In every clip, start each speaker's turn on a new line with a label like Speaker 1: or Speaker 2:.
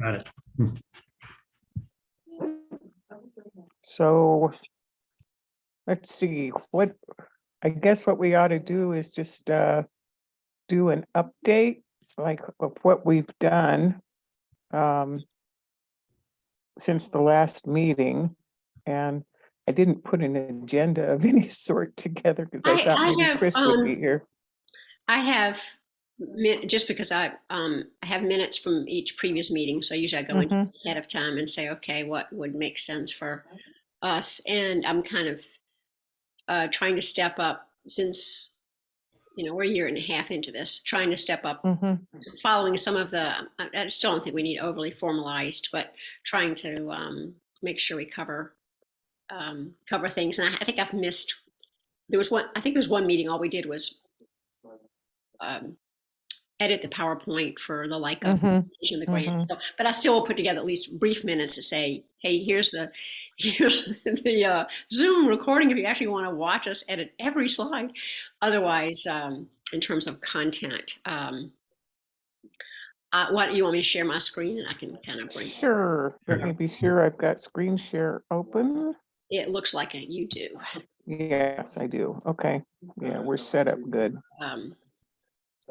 Speaker 1: Got it.
Speaker 2: So let's see, I guess what we ought to do is just do an update, like of what we've done since the last meeting. And I didn't put an agenda of any sort together because I thought maybe Chris would be here.
Speaker 3: I have just because I have minutes from each previous meeting, so usually I go in ahead of time and say, okay, what would make sense for us? And I'm kind of trying to step up since we're a year and a half into this, trying to step up, following some of the. I still don't think we need overly formalized, but trying to make sure we cover things. And I think I've missed. There was one. I think there was one meeting. All we did was edit the PowerPoint for the the grant. So, but I still will put together at least brief minutes to say, hey, here's the Zoom recording if you actually want to watch us edit every slide. Otherwise, in terms of content, what you want me to share my screen and I can kind of bring.
Speaker 2: Sure. Let me be sure I've got screen share open.
Speaker 3: It looks like you do.
Speaker 2: Yes, I do. Okay. Yeah, we're set up good.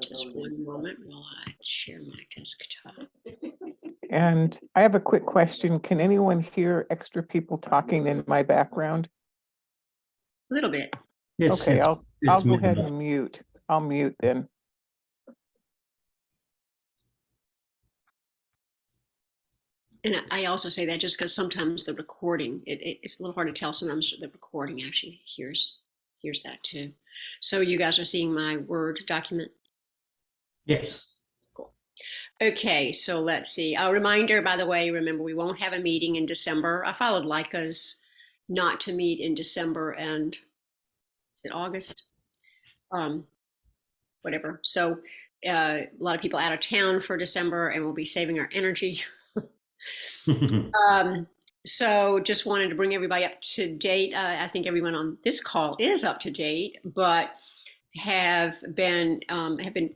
Speaker 3: Just one moment while I share my desktop.
Speaker 2: And I have a quick question. Can anyone hear extra people talking in my background?
Speaker 3: A little bit.
Speaker 2: Okay, I'll go ahead and mute. I'll mute then.
Speaker 3: And I also say that just because sometimes the recording, it's a little hard to tell. Sometimes the recording actually hears that too. So you guys are seeing my Word document?
Speaker 1: Yes.
Speaker 3: Cool. Okay, so let's see. A reminder, by the way, remember we won't have a meeting in December. I followed Leica's not to meet in December and is it August? Whatever. So a lot of people out of town for December and we'll be saving our energy. So just wanted to bring everybody up to date. I think everyone on this call is up to date, but have been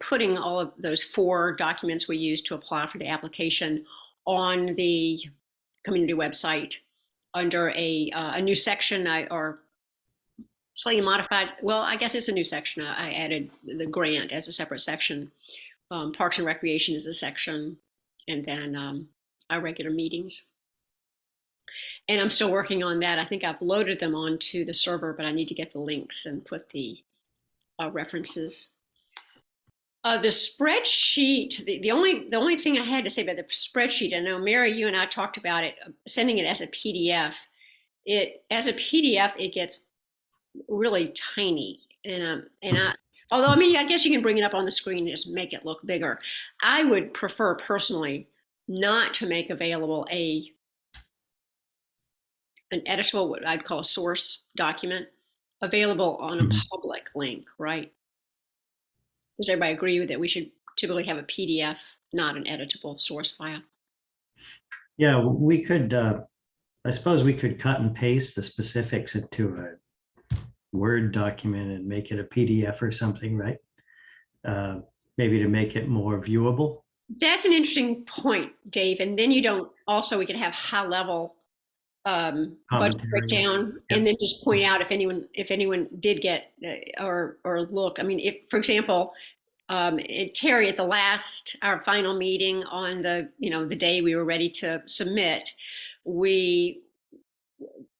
Speaker 3: putting all of those 4 documents we used to apply for the application on the community website under a new section or slightly modified. Well, I guess it's a new section. I added the grant as a separate section. Parks and Recreation is a section, and then our regular meetings. And I'm still working on that. I think I've loaded them onto the server, but I need to get the links and put the references. The spreadsheet, the only thing I had to say about the spreadsheet, I know Mary, you and I talked about it, sending it as a PDF. As a PDF, it gets really tiny. And although, I mean, I guess you can bring it up on the screen and just make it look bigger. I would prefer personally not to make available an editable, what I'd call a source document, available on a public link, right? Does everybody agree with that? We should typically have a PDF, not an editable source file.
Speaker 1: Yeah, we could, I suppose we could cut and paste the specifics into a Word document and make it a PDF or something, right? Maybe to make it more viewable. That's
Speaker 3: an interesting point, Dave. And then we could have high level budget breakdown, and then just point out if anyone did get or look. I mean, if, for example, Terry, at our final meeting on the day we were ready to submit,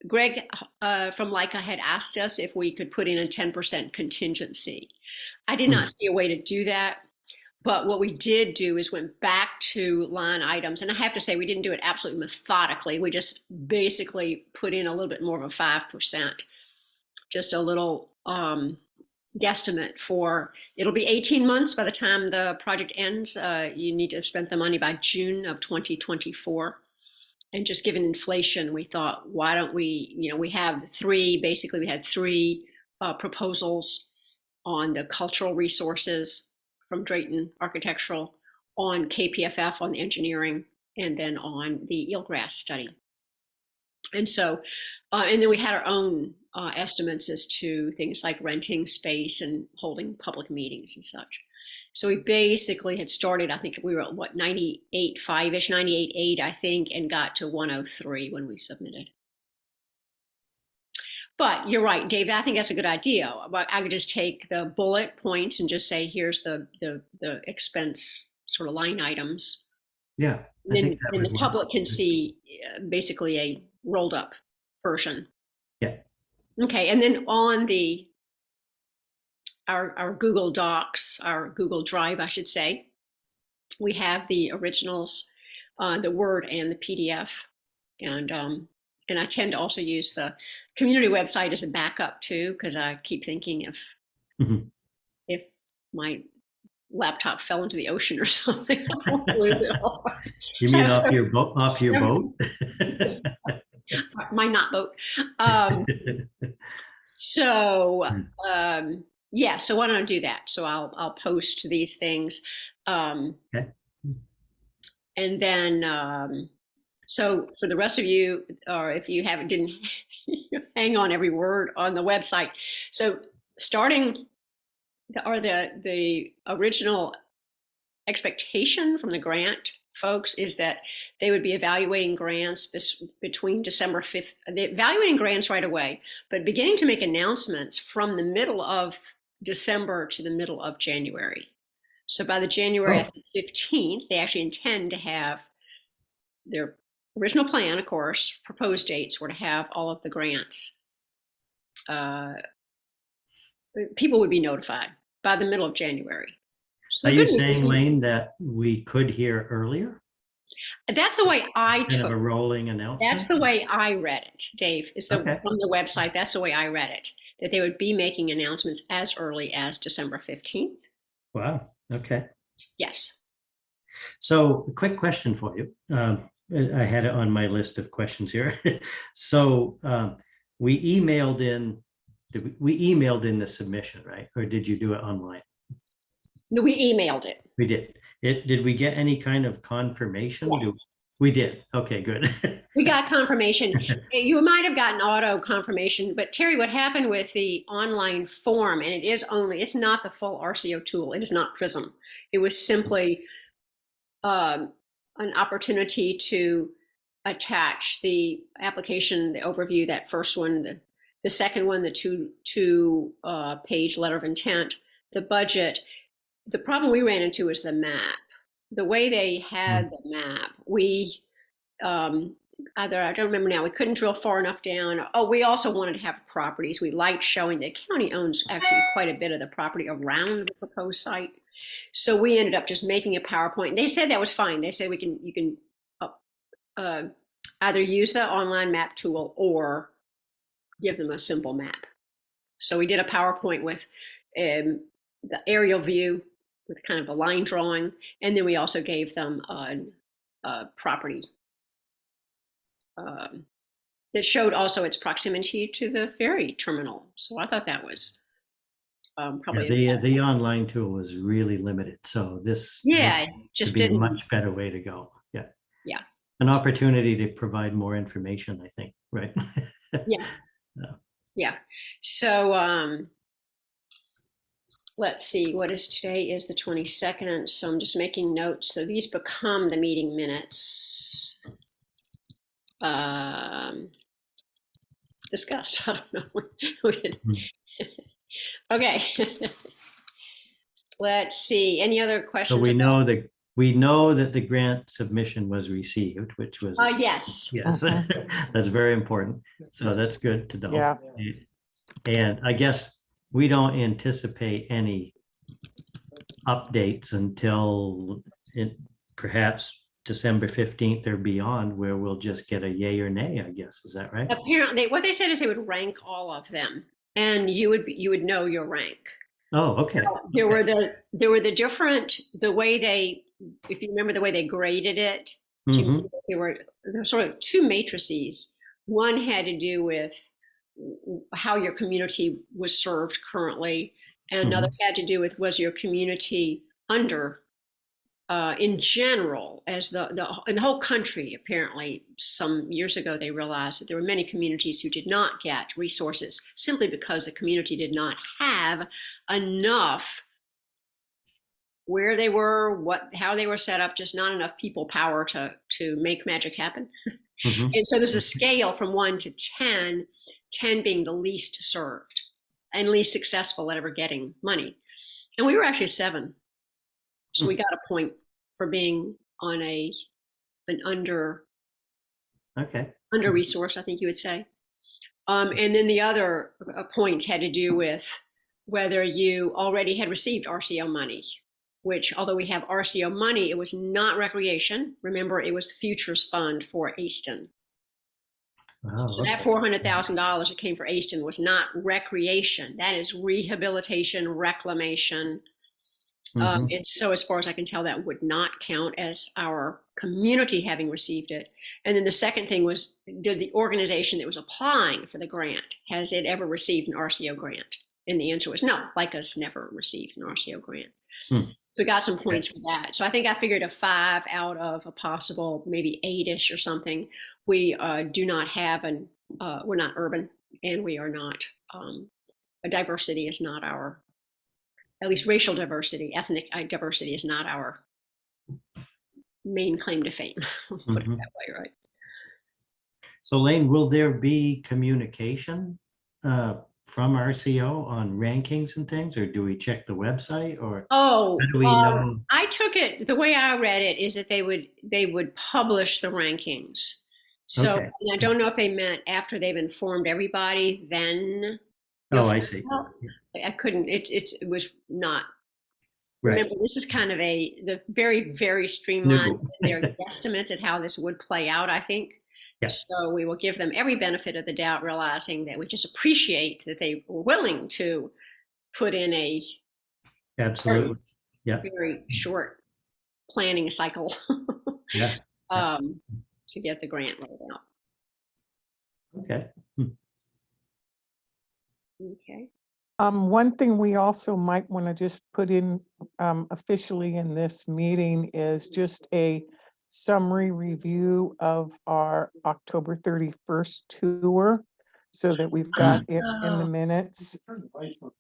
Speaker 3: Greg from Leica had asked us if we could put in a 10% contingency. I did not see a way to do that. But what we did do is went back to line items. And I have to say, we didn't do it absolutely methodically. We just basically put in a little bit more of a 5%, just a little guesstimate for, it'll be 18 months by the time the project ends. You need to have spent the money by June of 2024. And just given inflation, we thought, why don't we, we had 3 proposals on the cultural resources from Drayton Architectural, on KPFF on the engineering, and then on the eelgrass study. And so, and then we had our own estimates as to things like renting space and holding public meetings and such. So we basically had started, I think we were at what, 98.5-ish, 98.8, I think, and got to 103 when we submitted. But you're right, Dave, I think that's a good idea. But I could just take the bullet points and just say, here's the expense sort of line items.
Speaker 1: Yeah. I
Speaker 3: Then
Speaker 1: think that
Speaker 3: the
Speaker 1: would work.
Speaker 3: public can see basically a rolled up version.
Speaker 1: Yeah.
Speaker 3: Okay, and then on our Google Docs, our Google Drive, I should say, we have the originals, the Word and the PDF, and I tend to also use the community website as a backup too, because I keep thinking
Speaker 1: Mhm.
Speaker 3: if my laptop fell into the ocean or something, I won't lose it all.
Speaker 1: You
Speaker 3: So-
Speaker 1: mean
Speaker 3: so-
Speaker 1: off your boat?
Speaker 3: my not boat. So yeah, so why don't I do that? So I'll post these things.
Speaker 1: Okay.
Speaker 3: And then so for the rest of you, or if you didn't hang on every word on the website. So starting the original expectation from the grant folks is that they would be evaluating grants between December 5th, evaluating grants right away, but beginning to make announcements from the middle of December to the middle of January. So by the January I think, 15th, they actually intend to have their original plan, of course, proposed dates were to have all of the grants. People would be notified by the middle of January. So
Speaker 1: Are
Speaker 3: the
Speaker 1: you
Speaker 3: good news
Speaker 1: saying,
Speaker 3: is-
Speaker 1: Lane, that we could hear earlier?
Speaker 3: That's the way I
Speaker 1: Kind of
Speaker 3: took
Speaker 1: a
Speaker 3: it.
Speaker 1: rolling
Speaker 3: That's
Speaker 1: announcement?
Speaker 3: the way I read it, Dave, is
Speaker 1: Okay.
Speaker 3: from the website. That's the way I read it, that they would be making announcements as early as December 15th.
Speaker 1: Wow, okay.
Speaker 3: Yes.
Speaker 1: So a quick question for you. I had it on my list of questions here. So we emailed in, we emailed in the submission, right? Or did you do it online?
Speaker 3: No, we emailed it.
Speaker 1: We did. Did we get any kind of confirmation?
Speaker 3: Yes.
Speaker 1: We did. Okay, good.
Speaker 3: We got confirmation. You might have gotten auto confirmation, but Terry, what happened with the online form, and it's not the full RCO tool. It is not Prism. It was simply an opportunity to attach the application, the overview, that first one, the second one, the two page letter of intent, the budget. The problem we ran into is the map. The way they had the map, we either, I don't remember now, we couldn't drill far enough down. Oh, we also wanted to have properties. We liked showing the county owns actually quite a bit of the property around the proposed site. So we ended up just making a PowerPoint. They said that was fine. They said you can either use the online map tool or give them a simple map. So we did a PowerPoint with the aerial view with kind of a line drawing, and then we also gave them a property that showed also its proximity to the ferry terminal. So I thought that was probably
Speaker 1: The online tool was really limited, so this
Speaker 3: yeah,
Speaker 1: would
Speaker 3: just
Speaker 1: be a
Speaker 3: didn't.
Speaker 1: much better way to go. Yeah.
Speaker 3: Yeah.
Speaker 1: An opportunity to provide more information, I think, right?
Speaker 3: Yeah.
Speaker 1: Yeah.
Speaker 3: Yeah. So let's see, what is today is the 22nd. So I'm just making notes. So these become the meeting minutes. Discussed. I don't know. Okay. Let's see. Any other
Speaker 1: So
Speaker 3: questions?
Speaker 1: we know that the grant submission was received, which was,
Speaker 3: Yes.
Speaker 1: yes, that's very important. So that's good to know.
Speaker 2: Yeah.
Speaker 1: And I guess we don't anticipate any updates until perhaps December 15th or beyond, where we'll just get a yay or nay, I guess. Is that right?
Speaker 3: Apparently, what they said is they would rank all of them, and you would know your rank.
Speaker 1: Oh, okay.
Speaker 3: There were the different, the way they, if you remember the way they graded it,
Speaker 1: Mhm.
Speaker 3: there were sort of two matrices. One had to do with how your community was served currently, and another had to do with was your community under, in general, as in the whole country. Apparently, some years ago, they realized that there were many communities who did not get resources simply because the community did not have enough where they were, how they were set up, just not enough people power to make magic happen.
Speaker 1: Mhm.
Speaker 3: And so there's a scale from 1 to 10, 10 being the least served and least successful at ever getting money. And we were actually a 7. So we got a point for being on an under
Speaker 1: Okay.
Speaker 3: resourced, I think you would say. And then the other point had to do with whether you already had received RCO money, which, although we have RCO money, it was not recreation. Remember, it was the Futures Fund for Easton.
Speaker 1: Oh,
Speaker 3: So that
Speaker 1: okay.
Speaker 3: $400,000 that came for Easton was not recreation. That is rehabilitation, reclamation.
Speaker 1: Mhm.
Speaker 3: And so, as far as I can tell, that would not count as our community having received it. And then the second thing was, did the organization that was applying for the grant, has it ever received an RCO grant? And the answer was no, like us never received an RCO grant.
Speaker 1: Hmm.
Speaker 3: So we got some points for that. So I think I figured a 5 out of a possible maybe 8-ish or something. We do not have we're not urban, and we are not, a diversity is not our, at least racial diversity, ethnic diversity is not our main claim to fame. Put it
Speaker 1: Mhm.
Speaker 3: that way, right?
Speaker 1: So Lane, will there be communication from RCO on rankings and things, or do we check the website, or
Speaker 3: Oh,
Speaker 1: how do we know?
Speaker 3: I took it, the way I read it is that they would publish the rankings. So
Speaker 1: Okay.
Speaker 3: and I don't know if they meant after they've informed everybody, then
Speaker 1: Oh,
Speaker 3: you'll
Speaker 1: I
Speaker 3: find
Speaker 1: see.
Speaker 3: out. I couldn't, it was not,
Speaker 1: Right.
Speaker 3: remember, this is kind of the very, very streamlined,
Speaker 1: New.
Speaker 3: their guesstimates at how this would play out, I think.
Speaker 1: Yes.
Speaker 3: So we will give them every benefit of the doubt, realizing that we just appreciate that they were willing to put in a
Speaker 1: Absolutely. Yeah.
Speaker 3: very short planning cycle
Speaker 1: Yeah.
Speaker 3: to get the grant rolled out.
Speaker 1: Okay.
Speaker 3: Okay.
Speaker 2: One thing we also might want to just put in officially in this meeting is just a summary review of our October 31st tour, so that we've got it in the minutes.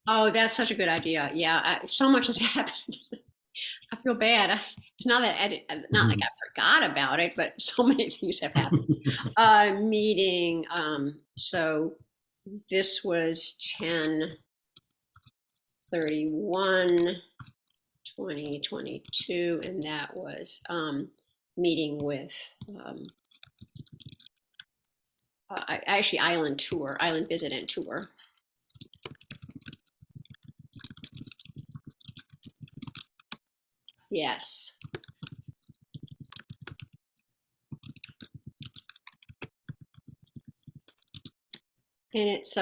Speaker 3: Oh, that's such a good idea. Yeah, so much has happened. I feel bad. It's not that not like I forgot about it, but so many things have happened. Meeting. So this was 10/31/2022, and that was meeting with actually island visit and tour. Yes. And it's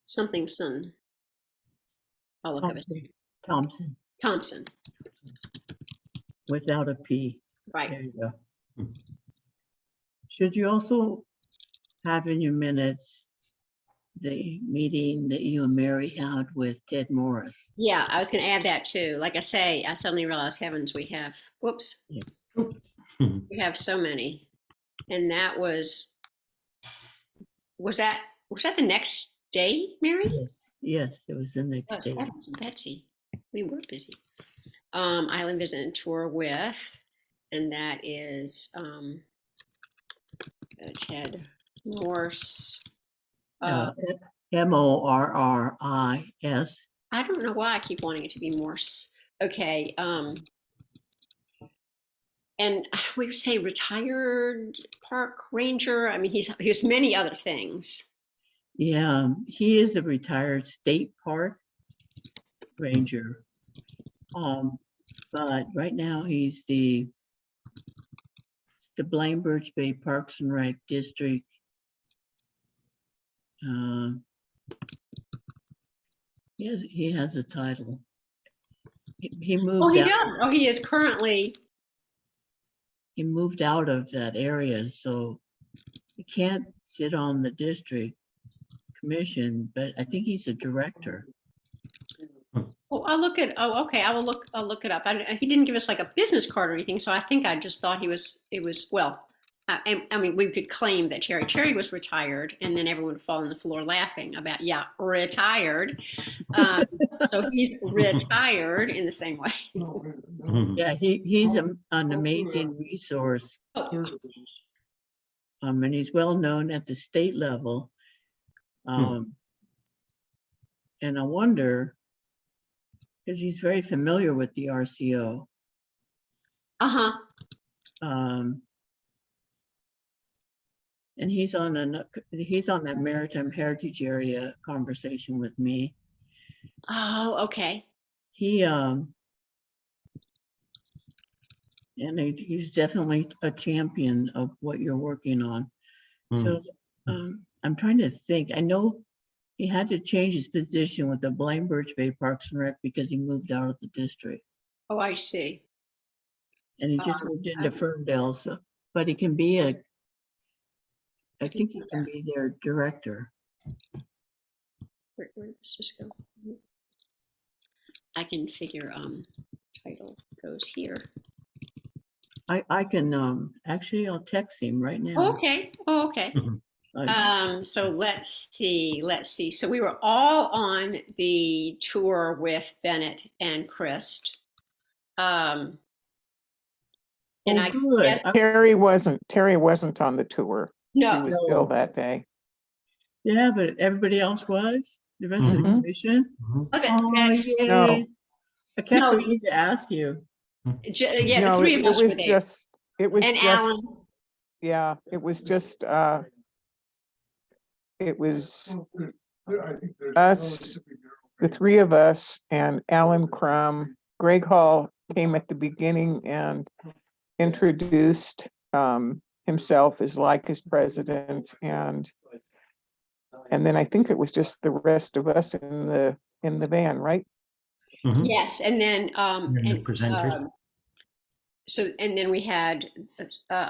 Speaker 3: something son. I'll look up his name.
Speaker 4: Thompson,
Speaker 3: Thompson.
Speaker 4: without a P. There
Speaker 3: Right.
Speaker 4: you go. Should you also have in your minutes the meeting that you and Mary had with Ted Morris?
Speaker 3: Yeah, I was going to add that too. Like I say, I suddenly realized, heavens, we have, whoops, we have so many. And that was that the next day, Mary?
Speaker 4: Yes, it was the next
Speaker 3: Yes,
Speaker 4: day.
Speaker 3: heavens, Betsy, we were busy. Island visit and tour with, and that is Ted Morse.
Speaker 4: Morris.
Speaker 3: I don't know why I keep wanting it to be Morse. Okay. And we would say retired park ranger. I mean, he's many other things.
Speaker 4: Yeah, he is a retired state park ranger. But right now he's the Blaine Birch Bay Parks and Rec District. He has a title. He moved.
Speaker 3: Oh, he
Speaker 4: out.
Speaker 3: does. Oh, he is currently.
Speaker 4: He moved out of that area, so he can't sit on the district commission. But I think he's a director.
Speaker 3: Oh, I'll look at. Oh, okay. I'll look it up. He didn't give us like a business card or anything, so I think I just thought he was. It was well. I mean, we could claim that Terry was retired, and then everyone would fall on the floor laughing about, yeah, retired. So he's retired in the same way.
Speaker 1: Mhm.
Speaker 4: Yeah, he's an amazing resource. And he's well known at the state level. And I wonder, because he's very familiar with the RCO.
Speaker 3: Uh-huh.
Speaker 4: And he's on that Maritime Heritage Area conversation with me.
Speaker 3: Oh, okay.
Speaker 4: And he's definitely a champion of what you're working on. So I'm trying to think. I know he had to change his position with the Blaine Birch Bay Parks and Rec because he moved out of the district.
Speaker 3: Oh, I see.
Speaker 4: And he just moved into Ferndale. So, but he can be I think he can be their director.
Speaker 3: Where did this just go? I can figure title goes here.
Speaker 4: I can actually I'll text him right now.
Speaker 3: Okay. Oh, okay. So let's see. So we were all on the tour with Bennett and Christ. And I
Speaker 4: good.
Speaker 3: guess,
Speaker 2: Terry wasn't on the tour. She
Speaker 3: no,
Speaker 2: was ill that day.
Speaker 4: Yeah, but everybody else was. The rest of the
Speaker 2: Mhm.
Speaker 4: commission.
Speaker 3: okay,
Speaker 4: Oh,
Speaker 3: that's-
Speaker 4: yay!
Speaker 2: No.
Speaker 4: I kept
Speaker 3: No.
Speaker 4: forgetting to ask you.
Speaker 3: yeah, the
Speaker 2: No,
Speaker 3: three of us were
Speaker 2: was
Speaker 3: there.
Speaker 2: just, it was
Speaker 3: And
Speaker 2: just,
Speaker 3: Alan.
Speaker 2: yeah, it was just, it was us, the three of us, and Alan Crum. Greg Hall came at the beginning and introduced himself as Lycus president, and then I think it was just the rest of us in the van, right?
Speaker 3: Yes, and then
Speaker 1: And the presenters.
Speaker 3: So and then we had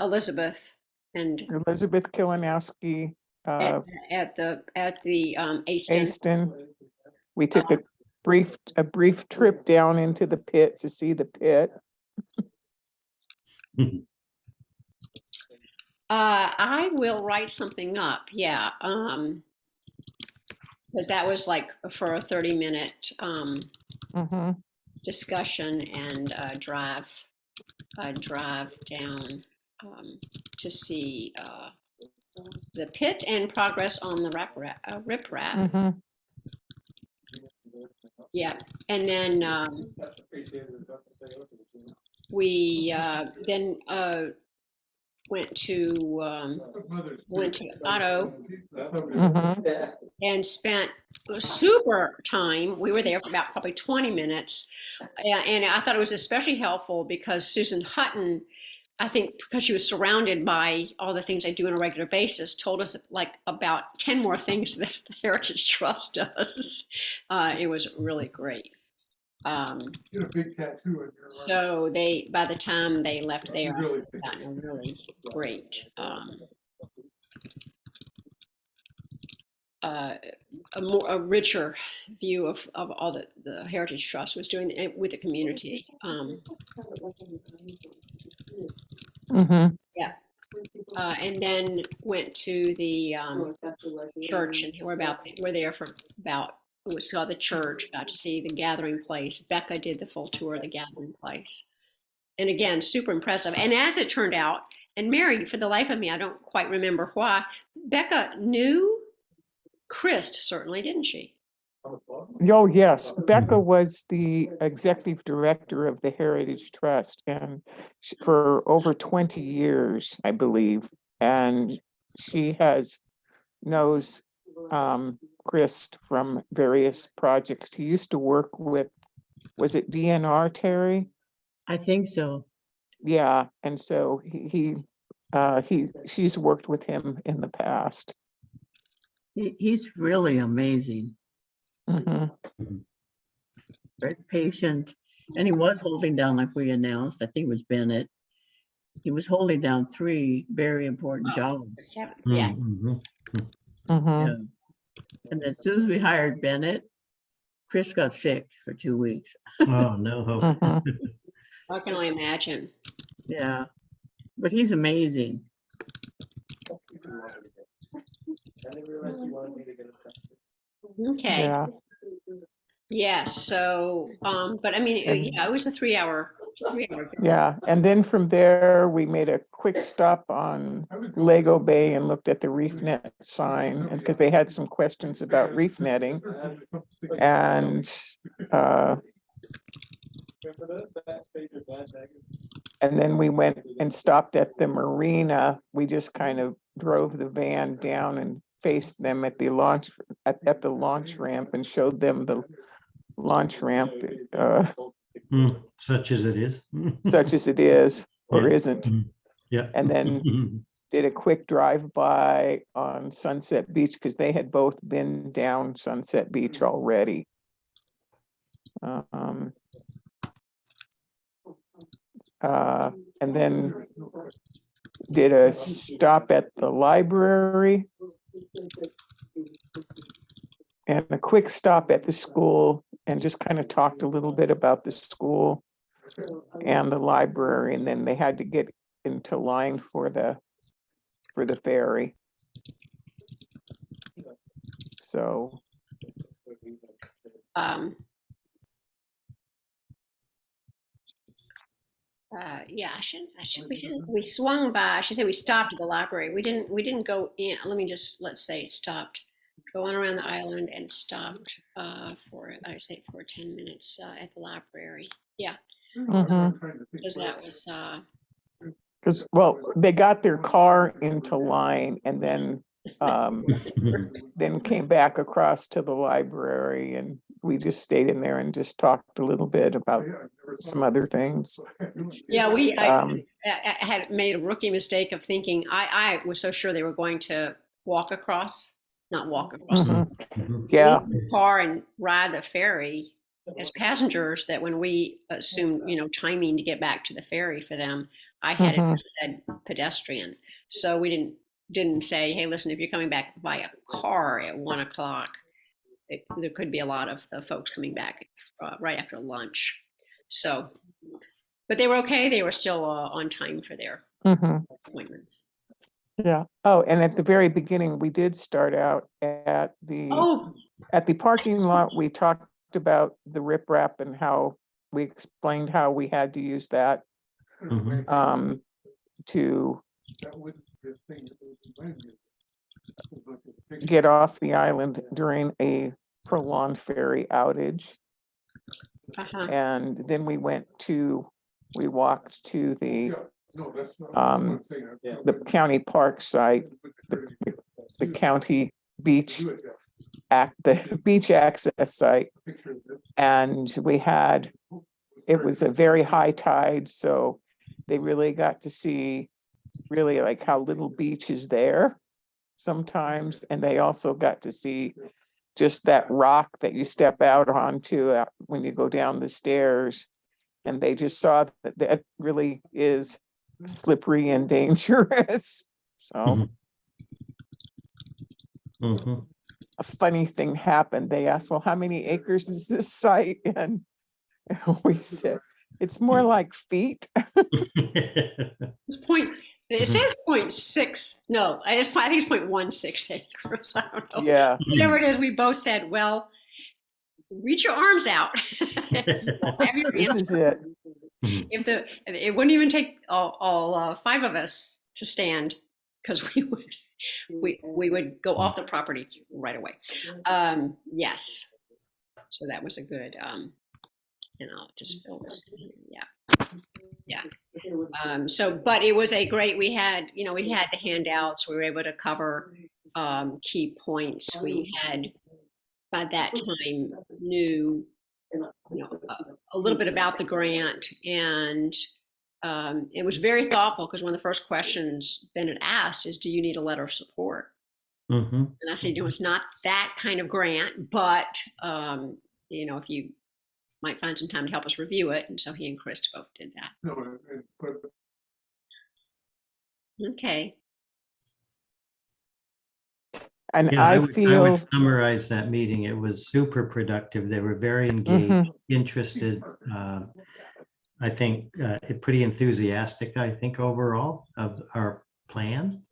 Speaker 3: Elizabeth and
Speaker 2: Elizabeth Kilinowski,
Speaker 3: at the Aston.
Speaker 2: Aston. We took a brief trip down into the pit to see the pit.
Speaker 3: I will write something up. Yeah. Because that was like for a 30-minute
Speaker 2: Mhm.
Speaker 3: discussion and drive down to see the pit and progress on the riprap.
Speaker 2: Mhm.
Speaker 3: Yeah, and then we then went to Otto
Speaker 2: Mhm.
Speaker 3: and spent super time. We were there for about probably 20 minutes. And I thought it was especially helpful because Susan Hutton, I think because she was surrounded by all the things I do on a regular basis, told us like about 10 more things that the Heritage Trust does. It was really great. So by the time they left there, gotten a really great a richer view of all that the Heritage Trust was doing with the community.
Speaker 2: Mhm.
Speaker 3: Yeah. And then went to the church, and we're there for about, we saw the church, got to see the gathering place. Becca did the full tour of the gathering place. And again, super impressive. And as it turned out, and Mary, for the life of me, I don't quite remember why, Becca knew Christ, certainly, didn't she?
Speaker 2: Oh, yes. Becca was the executive director of the Heritage Trust and for over 20 years, I believe. And she knows Christ from various projects. He used to work with, was it DNR, Terry?
Speaker 4: I think so.
Speaker 2: Yeah, and so she's worked with him in the past.
Speaker 4: He's really amazing.
Speaker 2: Mhm.
Speaker 4: Very patient. And he was holding down, like we announced, I think it was Bennett. He was holding down 3 very important jobs.
Speaker 3: Yeah.
Speaker 2: Mhm.
Speaker 4: Yeah. And as soon as we hired Bennett, Chris got sick for 2 weeks.
Speaker 1: Oh, no hope.
Speaker 2: Mhm.
Speaker 3: I can only imagine.
Speaker 4: Yeah. But he's amazing.
Speaker 3: Okay.
Speaker 2: Yeah.
Speaker 3: Yes. So, but I mean,
Speaker 2: And-
Speaker 3: yeah, it was a 3 hour.
Speaker 2: Yeah, and then from there, we made a quick stop on Lego Bay and looked at the reef net sign, and because they had some questions about reef netting. And then we went and stopped at the marina. We just kind of drove the van down and faced them at the launch, at the launch ramp and showed them the launch ramp,
Speaker 1: Such as it is.
Speaker 2: such as it is or
Speaker 1: Yeah.
Speaker 2: isn't.
Speaker 1: Yeah.
Speaker 2: And then did a quick drive-by on Sunset Beach because they had both been down Sunset Beach already. And then did a stop at the library and a quick stop at the school and just kind of talked a little bit about the school and the library, and then they had to get into line for the ferry. So
Speaker 3: Yeah, we swung by, I should say we stopped at the library. We didn't go in, let's say stopped, going around the island and stopped for 10 minutes at the library. Yeah, because that was,
Speaker 2: because, well, they got their car into line and then came back across to the library, and we just stayed in there and just talked a little bit about some other things.
Speaker 3: yeah, I had made a rookie mistake of thinking, I was so sure they were going to not walk across,
Speaker 2: Yeah.
Speaker 3: leave the car and ride the ferry as passengers, that when we assumed, timing to get back to the ferry for them, I had it said pedestrian. So we didn't say, hey, listen, if you're coming back by a car at 1 o'clock, there could be a lot of the folks coming back right after lunch. So, but they were okay. They were still on time for their appointments.
Speaker 2: Yeah. Oh, and at the very beginning, we did start out at the parking lot. We talked about the riprap and how we explained how we had to use that to get off the island during a prolonged ferry outage. And then we walked to the county park site, the county beach the beach access site. And it was a very high tide, so they really got to see really like how little beach is there sometimes. And they also got to see just that rock that you step out onto when you go down the stairs. And they just saw that really is slippery and dangerous. So a funny thing happened. They asked, well, how many acres is this site? And we said, it's more like feet.
Speaker 3: It says 0.6. No, I think it's 0.16 acres. I don't know.
Speaker 2: Yeah.
Speaker 3: Whatever it is, we both said, well, reach your arms out.
Speaker 2: This is it.
Speaker 3: It wouldn't even take all 5 of us to stand, because we would go off the property right away. Yes. So that was a good, and I'll just fill this in. Yeah. But it was we had the handouts. We were able to cover key points. We had, by that time, knew a little bit about the grant, and it was very thoughtful, because one of the first questions Bennett asked is, do you need a letter of support? And I said, it's not that kind of grant, but if you might find some time to help us review it. And so he and Chris both did that. Okay.
Speaker 2: And
Speaker 1: I
Speaker 2: feel
Speaker 1: would summarize that meeting. It was super productive. They were very engaged, interested. I think pretty enthusiastic, I think, overall of our plan.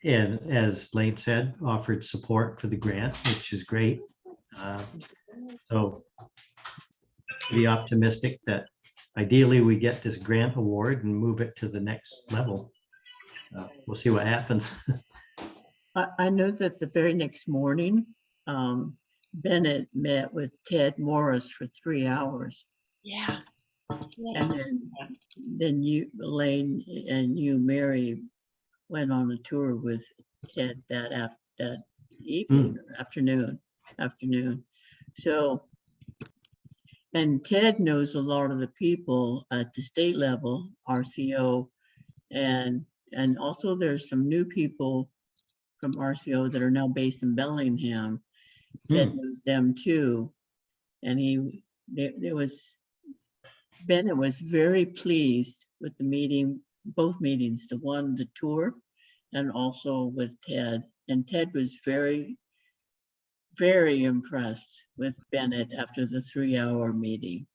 Speaker 1: And as Lane said, offered support for the grant, which is great. So be optimistic that ideally we get this grant award and move it to the next level. We'll see what happens.
Speaker 4: I know that the very next morning, Bennett met with Ted Morris for 3 hours.
Speaker 3: Yeah.
Speaker 4: And then you, Elaine, and you, Mary, went on a tour with Ted that evening, or afternoon. So, and Ted knows a lot of the people at the state level, RCO, and also there's some new people from RCO that are now based in Bellingham. Ted knows them too. And Bennett was very pleased with the meeting, both meetings, the tour, and also with Ted. And Ted was very, very impressed with Bennett after the 3-hour meeting.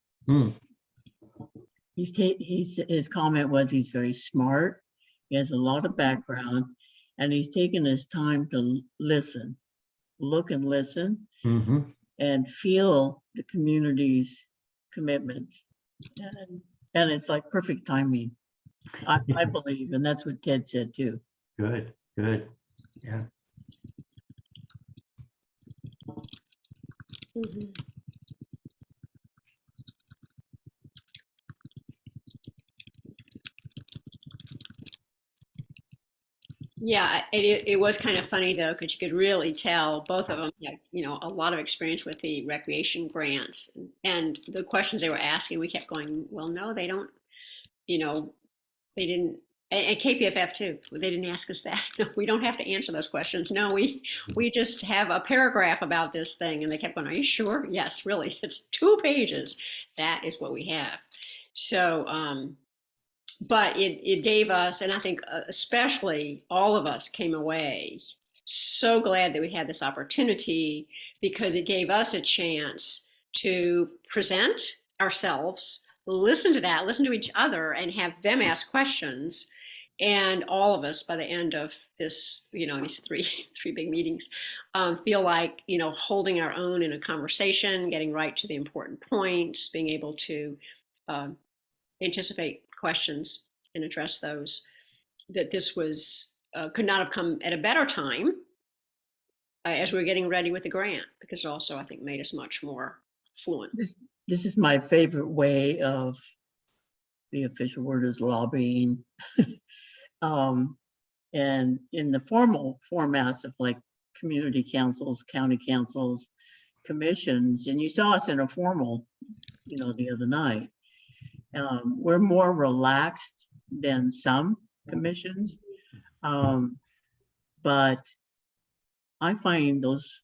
Speaker 4: His comment was he's very smart. He has a lot of background, and he's taken his time to listen, look and listen, and feel the community's commitments. And it's like perfect timing, I believe, and that's what Ted said too.
Speaker 1: Good. Yeah.
Speaker 3: Yeah, it was kind of funny though, because you could really tell both of them had, a lot of experience with the recreation grants, and the questions they were asking, we kept going, well, no, they don't, they didn't, and KPFF too, they didn't ask us that. No, we don't have to answer those questions. No, we just have a paragraph about this thing, and they kept going, are you sure? Yes, really, it's 2 pages. That is what we have. So, but it gave us, and I think especially all of us came away so glad that we had this opportunity, because it gave us a chance to present ourselves, listen to each other, and have them ask questions. And all of us, by the end of this, these three big meetings, feel like, holding our own in a conversation, getting right to the important points, being able to anticipate questions and address those, that this was could not have come at a better time as we were getting ready with the grant, because it also, I think, made us much more fluent.
Speaker 4: This is my favorite way of, the official word is lobbying. And in the formal formats of like community councils, county councils, commissions, and you saw us in a formal, the other night. We're more relaxed than some commissions, but I find those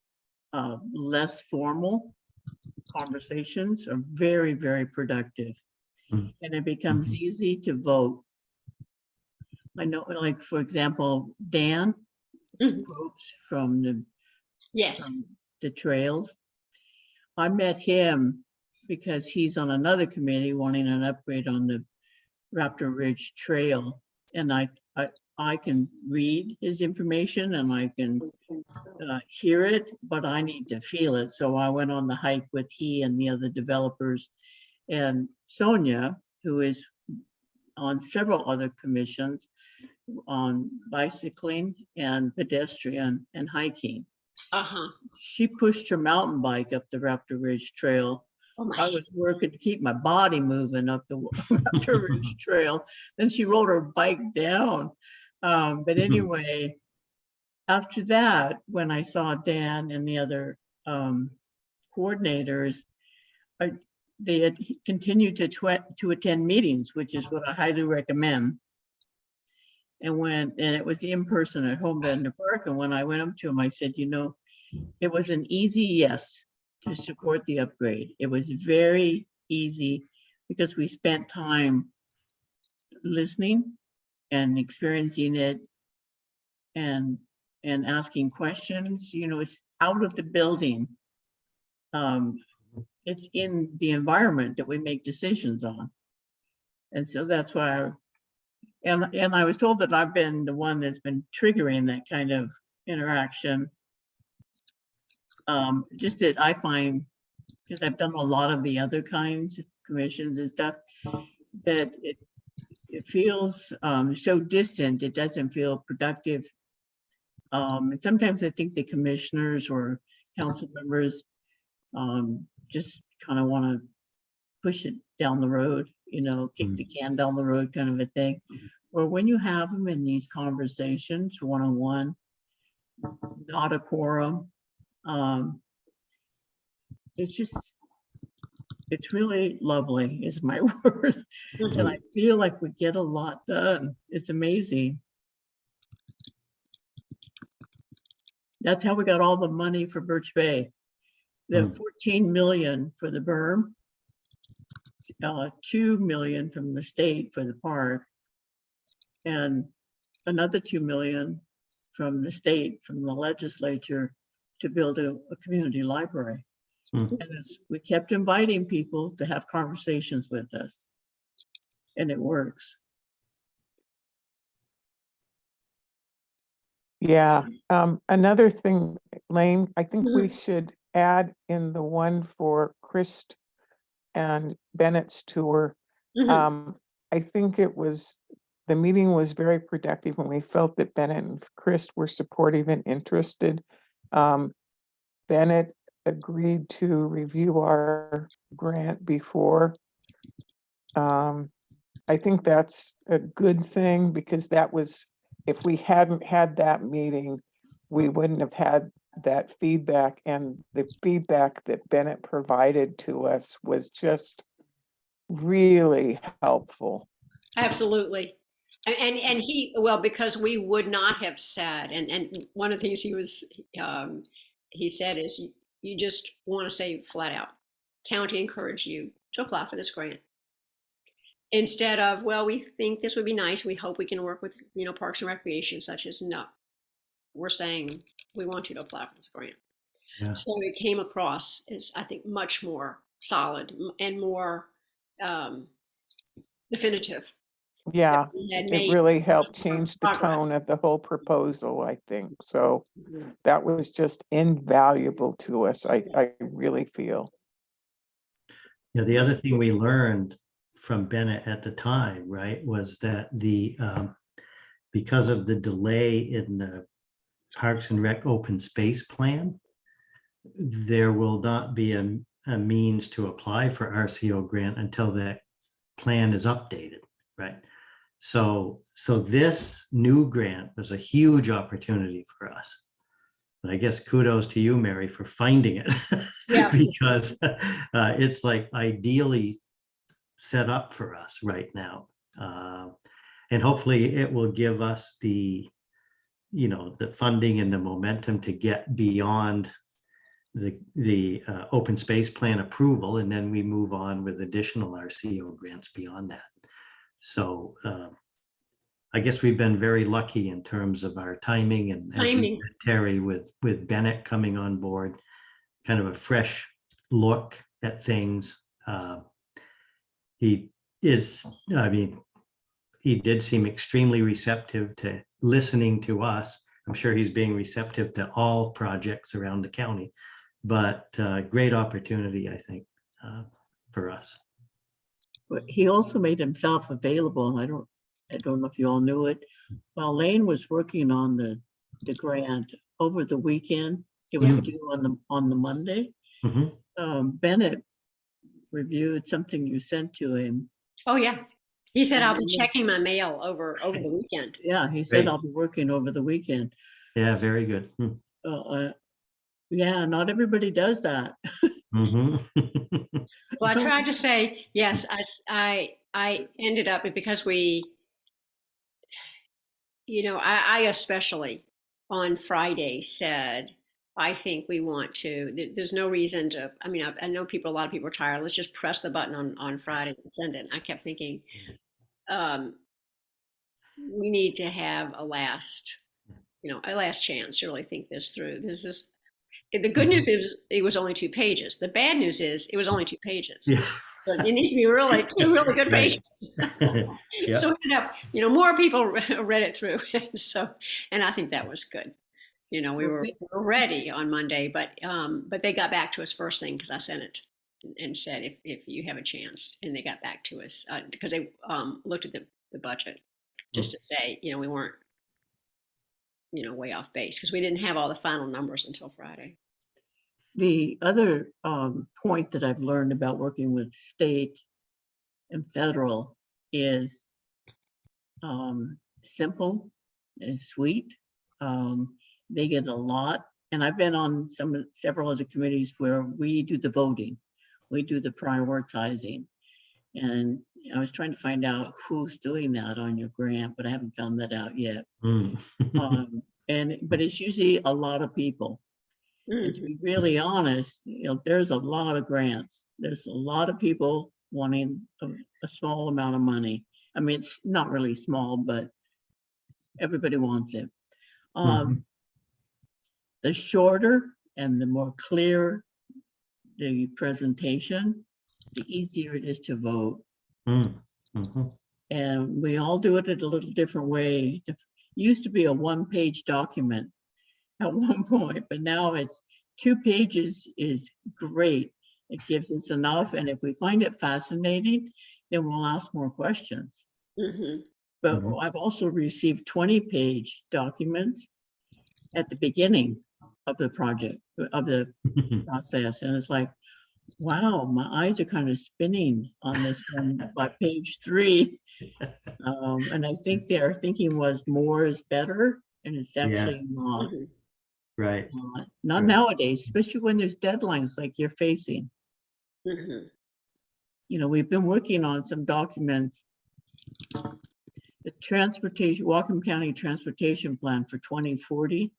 Speaker 4: less formal conversations are very, very productive, and it becomes easy to vote. I know, like, for example, Dan Probst from the trails. I met him because he's on another committee wanting an upgrade on the Raptor Ridge Trail. And I can read his information and I can hear it, but I need to feel it. So I went on the hike with he and the other developers, and Sonia, who is on several other commissions on bicycling and pedestrian and hiking. She pushed her mountain bike up the Raptor Ridge Trail. I was working to keep my body moving up the Raptor Ridge Trail. Then she rolled her bike down. But anyway, after that, when I saw Dan and the other coordinators, they had continued to attend meetings, which is what I highly recommend. And it was in person at Home Bender Park. And when I went up to him, I said, it was an easy yes to support the upgrade. It was very easy because we spent time listening and experiencing it and asking questions. It's out of the building. It's in the environment that we make decisions on. And so that's why And I was told that I've been the one that's been triggering that kind of interaction. Just that I find, because I've done a lot of the other kinds of commissions and stuff, that it feels so distant, it doesn't feel productive. And sometimes I think the commissioners or council members just kind of want to push it down the road, kick the can down the road kind of a thing. Or when you have them in these conversations, one-on-one, not a quorum, it's really lovely is my word. And I feel like we get a lot done. It's amazing. That's how we got all the money for Birch Bay. The 14 million for the berm, 2 million from the state for the park, and another 2 million from the state, from the legislature, to build a community library. And we kept inviting people to have conversations with us, and it works.
Speaker 2: Yeah, another thing, Lane, I think we should add in the one for Christ and Bennett's tour. I think the meeting was very productive and we felt that Bennett and Chris were supportive and interested. Bennett agreed to review our grant before. I think that's a good thing because if we hadn't had that meeting, we wouldn't have had that feedback, and the feedback that Bennett provided to us was just really helpful.
Speaker 3: Absolutely. And because we would not have said, and one of the things he said is, you just want to say flat out, county encouraged you to apply for this grant. Instead of, well, we think this would be nice, we hope we can work with, Parks and Recreation, such as, no, we're saying we want you to apply for this grant. Yeah. So it came across as, I think, much more solid and more definitive.
Speaker 2: Yeah, it really helped change the tone of the whole proposal, I think. So that was just invaluable to us, I really feel.
Speaker 1: Yeah, the other thing we learned from Bennett at the time, right, was that because of the delay in the Parks and Rec open space plan, there will not be a means to apply for RCO grant until that plan is updated, right? So this new grant was a huge opportunity for us. And I guess kudos to you, Mary, for finding it. Yeah. Because it's like ideally set up for us right now. And hopefully it will give us the funding and the momentum to get beyond the open space plan approval, and then we move on with additional RCO grants beyond that. So I guess we've been very lucky in terms of our timing, and as you said, Terry, with Bennett coming on board, kind of a fresh look at things. He did seem extremely receptive to listening to us. I'm sure he's being receptive to all projects around the county, but great opportunity, I think, for us.
Speaker 4: But he also made himself available. I don't know if you all knew it. While Lane was working on the grant over the weekend, it was due on the Monday. Bennett reviewed something you sent to him.
Speaker 3: Oh yeah, he said, I'll be checking my mail over the weekend.
Speaker 4: Yeah, he said, I'll be working over the weekend.
Speaker 1: Yeah, very good.
Speaker 4: Yeah, not everybody does that.
Speaker 3: Well, I tried to say, yes, I ended up, because I especially on Friday said, I think we want to, there's no reason to, I know a lot of people are tired. Let's just press the button on Friday and send it. And I kept thinking, we need to have a last chance to really think this through. The good news is it was only 2 pages. The bad news is it was only 2 pages.
Speaker 1: Yeah.
Speaker 3: So it needs to be really, really good
Speaker 1: Right.
Speaker 3: patience.
Speaker 1: Yeah.
Speaker 3: So we ended up, more people read it through. So, and I think that was good. We
Speaker 4: Well,
Speaker 3: were ready on Monday, but they got back to us first thing because I sent it and said if you have a chance, and they got back to us because they looked at the budget just to say we weren't way off base because we didn't have all the final numbers until Friday.
Speaker 4: The other point that I've learned about working with state and federal is simple and sweet. They get a lot, and I've been on several of the committees where we do the voting, we do the prioritizing, and I was trying to find out who's doing that on your grant, but I haven't found that out yet.
Speaker 1: Mm.
Speaker 4: But it's usually a lot of people. And to be really honest, there's a lot of grants. There's a lot of people wanting a small amount of money. I mean, it's not really small, but everybody wants it.
Speaker 1: Mhm.
Speaker 4: The shorter and the more clear the presentation, the easier it is to vote.
Speaker 1: Mm. Mhm.
Speaker 4: And we all do it in a little different way. It used to be a one-page document at one point, but now it's 2 pages is great. It gives us enough, and if we find it fascinating, then we'll ask more questions.
Speaker 3: Mm-hmm.
Speaker 4: But
Speaker 1: Mhm.
Speaker 4: I've also received 20-page documents at the beginning of the project, of the process, and it's like, wow, my eyes are kind of spinning on this one by page 3. And I think their thinking was more is better, and it's
Speaker 1: Yeah,
Speaker 4: actually not.
Speaker 3: Mm-hmm.
Speaker 1: right.
Speaker 4: Not
Speaker 1: Right.
Speaker 4: nowadays, especially when there's deadlines like you're facing.
Speaker 3: Mm-hmm.
Speaker 4: We've been working on some documents. The Whatcom County Transportation Plan for 2040,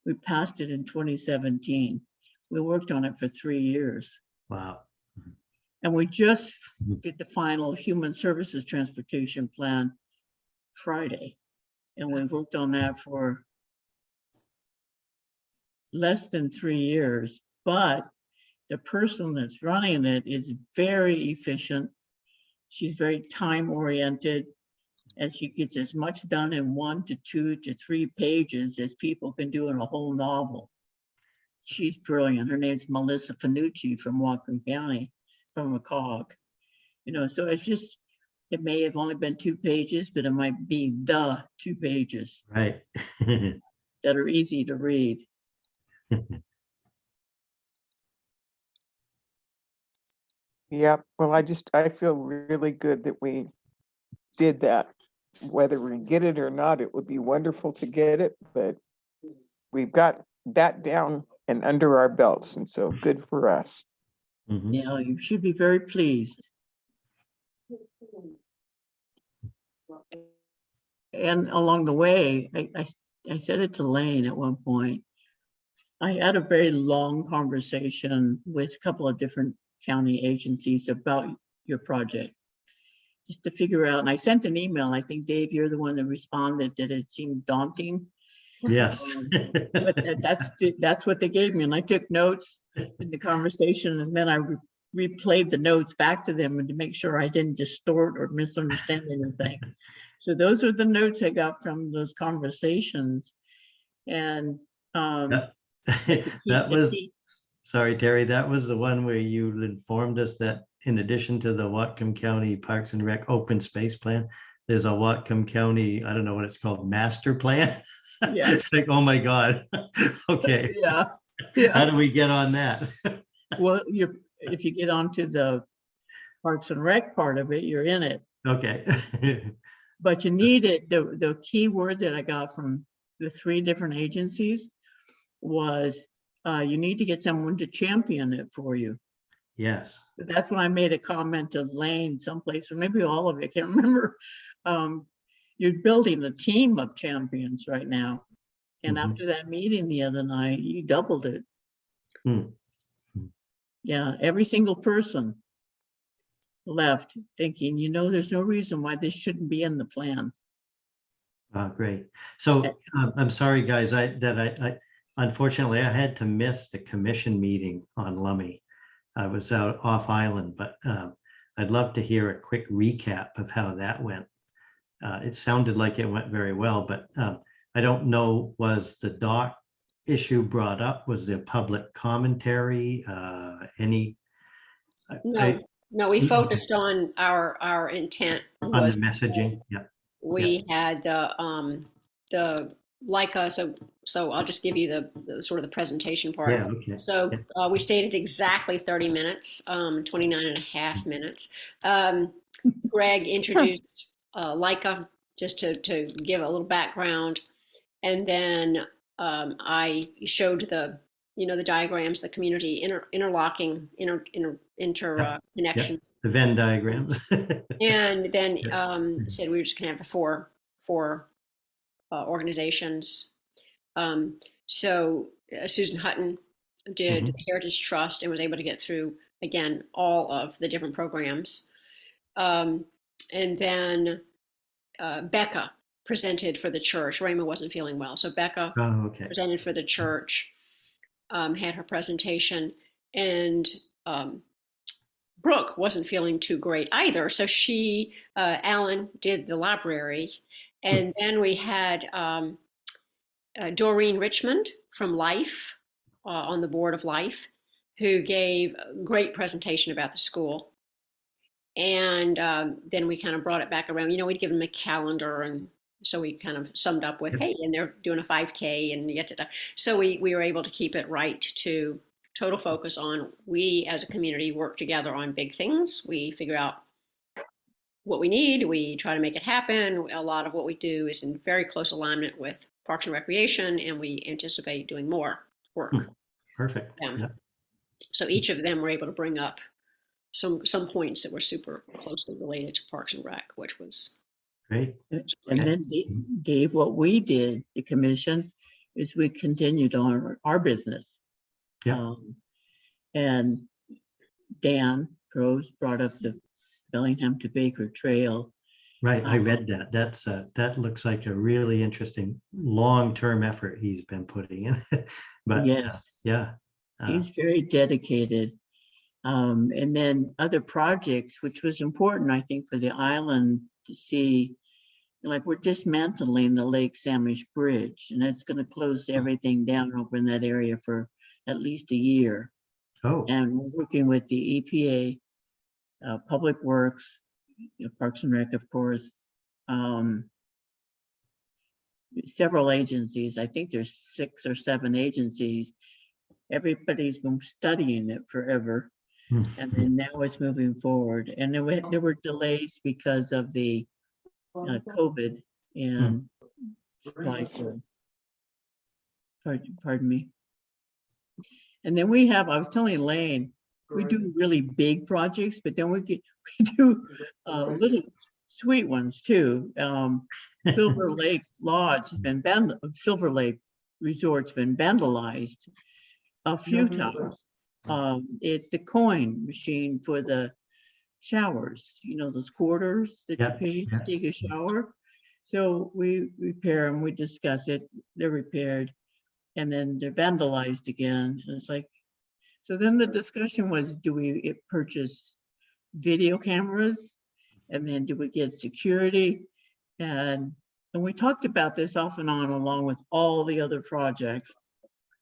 Speaker 4: we passed it in 2017. We worked on it for 3 years.
Speaker 1: Wow.
Speaker 4: And we just
Speaker 1: Mhm.
Speaker 4: did the final Human Services Transportation Plan Friday. And we worked on that for less than 3 years, but the person that's running it is very efficient. She's very time oriented, and she gets as much done in 1 to 2 to 3 pages as people can do in a whole novel. She's brilliant. Her name's Melissa Fanucci from Whatcom County, from McCog. So it may have only been 2 pages, but it might be the 2 pages
Speaker 1: Right.
Speaker 4: that are easy to read.
Speaker 2: Yep. Well, I feel really good that we did that. Whether we get it or not, it would be wonderful to get it, but we've got that down and under our belts, and so good for us.
Speaker 1: Mhm.
Speaker 4: You should be very pleased. And along the way, I said it to Lane at one point. I had a very long conversation with a couple of different county agencies about your project, just to figure out, and I sent an email. I think, Dave, you're the one that responded that it seemed daunting.
Speaker 1: Yes.
Speaker 4: But that's what they gave me, and I took notes in the conversation, and then I replayed the notes back to them and to make sure I didn't distort or misunderstand anything. So those are the notes I got from those conversations. And
Speaker 1: That was, sorry, Terry, that was the one where you informed us that in addition to the Whatcom County Parks and Rec open space plan, there's a Whatcom County, I don't know what it's called, master plan.
Speaker 4: Yeah.
Speaker 1: It's like, oh my God. Okay.
Speaker 4: Yeah.
Speaker 1: How do we get on that?
Speaker 4: Well, if you get onto the Parks and Rec part of it, you're in it.
Speaker 1: Okay.
Speaker 4: But you need it. The key word that I got from the 3 different agencies was you need to get someone to champion it for you.
Speaker 1: Yes.
Speaker 4: That's when I made a comment to Lane someplace, or maybe all of it, I can't remember. You're building a team of champions right now. And
Speaker 1: Mhm.
Speaker 4: after that meeting the other night, you doubled it.
Speaker 1: Hmm.
Speaker 4: Yeah, every single person left thinking, there's no reason why this shouldn't be in the plan.
Speaker 1: Great. So I'm sorry, guys, I unfortunately I had to miss the commission meeting on Lummi. I was out off island, but I'd love to hear a quick recap of how that went. It sounded like it went very well, but I don't know, was the doc issue brought up? Was there public commentary? Any?
Speaker 3: No, no, we focused on our intent
Speaker 1: On
Speaker 3: was
Speaker 1: the messaging, yeah.
Speaker 3: we had the Leica, so I'll just give you the sort of the presentation part.
Speaker 1: Yeah, okay.
Speaker 3: So
Speaker 1: Yeah.
Speaker 3: we stated exactly 30 minutes, 29 and a half minutes. Greg introduced Leica just to give a little background. And then I showed the diagrams, the community interlocking, interconnections.
Speaker 1: The Venn diagrams.
Speaker 3: And then
Speaker 1: Yeah.
Speaker 3: said we were just going to have the four organizations. So Susan Hutton did
Speaker 1: Mhm.
Speaker 3: Heritage Trust and was able to get through again all of the different programs. And then Becca presented for the church. Raymond wasn't feeling well, so Becca
Speaker 1: Oh, okay.
Speaker 3: presented for the church, had her presentation, and Brooke wasn't feeling too great either. So Alan did the library. And then we had Doreen Richmond from Life, on the board of Life, who gave a great presentation about the school. And then we kind of brought it back around. We'd given them a calendar, and so we kind of summed up with, hey, and they're doing a 5K, and so we were able to keep it right to total focus on we as a community work together on big things. We figure out what we need. We try to make it happen. A lot of what we do is in very close alignment with Parks and Recreation, and we anticipate doing more work.
Speaker 1: Perfect. Yeah.
Speaker 3: So each of them were able to bring up some points that were super closely related to Parks and Rec, which was
Speaker 1: Great.
Speaker 4: And then Dave, what we did, the commission, is we continued on our business.
Speaker 1: Yeah.
Speaker 4: And Dan Groves brought up the Bellingham to Baker Trail.
Speaker 1: Right, I read that. That looks like a really interesting long-term effort he's been putting in. But
Speaker 4: yes,
Speaker 1: yeah,
Speaker 4: he's very dedicated. And then other projects, which was important, I think, for the island to see, like we're dismantling the Lake Samish Bridge, and that's going to close everything down over in that area for at least a year.
Speaker 1: oh,
Speaker 4: And we're working with the EPA, Public Works, Parks and Rec, of course, several agencies. I think there's 6 or 7 agencies. Everybody's been studying it forever. And then now it's moving forward. And there were delays because of the COVID and supply chain. Pardon me. And then we have, I was telling Elaine, we do really big projects, but then we do little sweet ones too. Silver Lake Lodge has been Silver Lake Resort's been vandalized a few times. It's the coin machine for the showers, those quarters that you pay to take a shower. So we repair them, we discuss it, they're repaired, and then they're vandalized again. And it's like, so then the discussion was, do we purchase video cameras? And then do we get security? And we talked about this off and on, along with all the other projects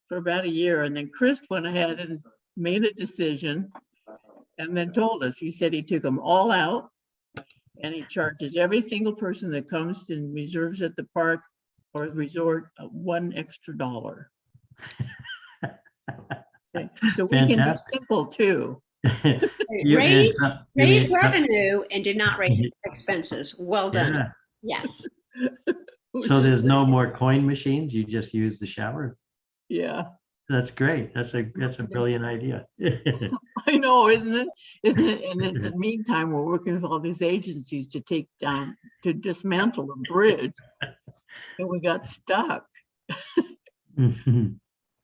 Speaker 4: for about a year. And then Chris went ahead and made a decision and then told us, he said he took them all out and he charges every single person that comes and reserves at the park or the resort $1 extra. So we can be
Speaker 1: Fantastic.
Speaker 4: simple too.
Speaker 3: raise revenue and did not raise expenses. Well done.
Speaker 1: Yeah.
Speaker 3: Yes.
Speaker 1: So there's no more coin machines. You just use the shower.
Speaker 4: Yeah,
Speaker 1: That's great. That's a brilliant idea.
Speaker 4: I know, isn't it? And in the meantime, we're working with all these agencies to dismantle the bridge, and we got stuck.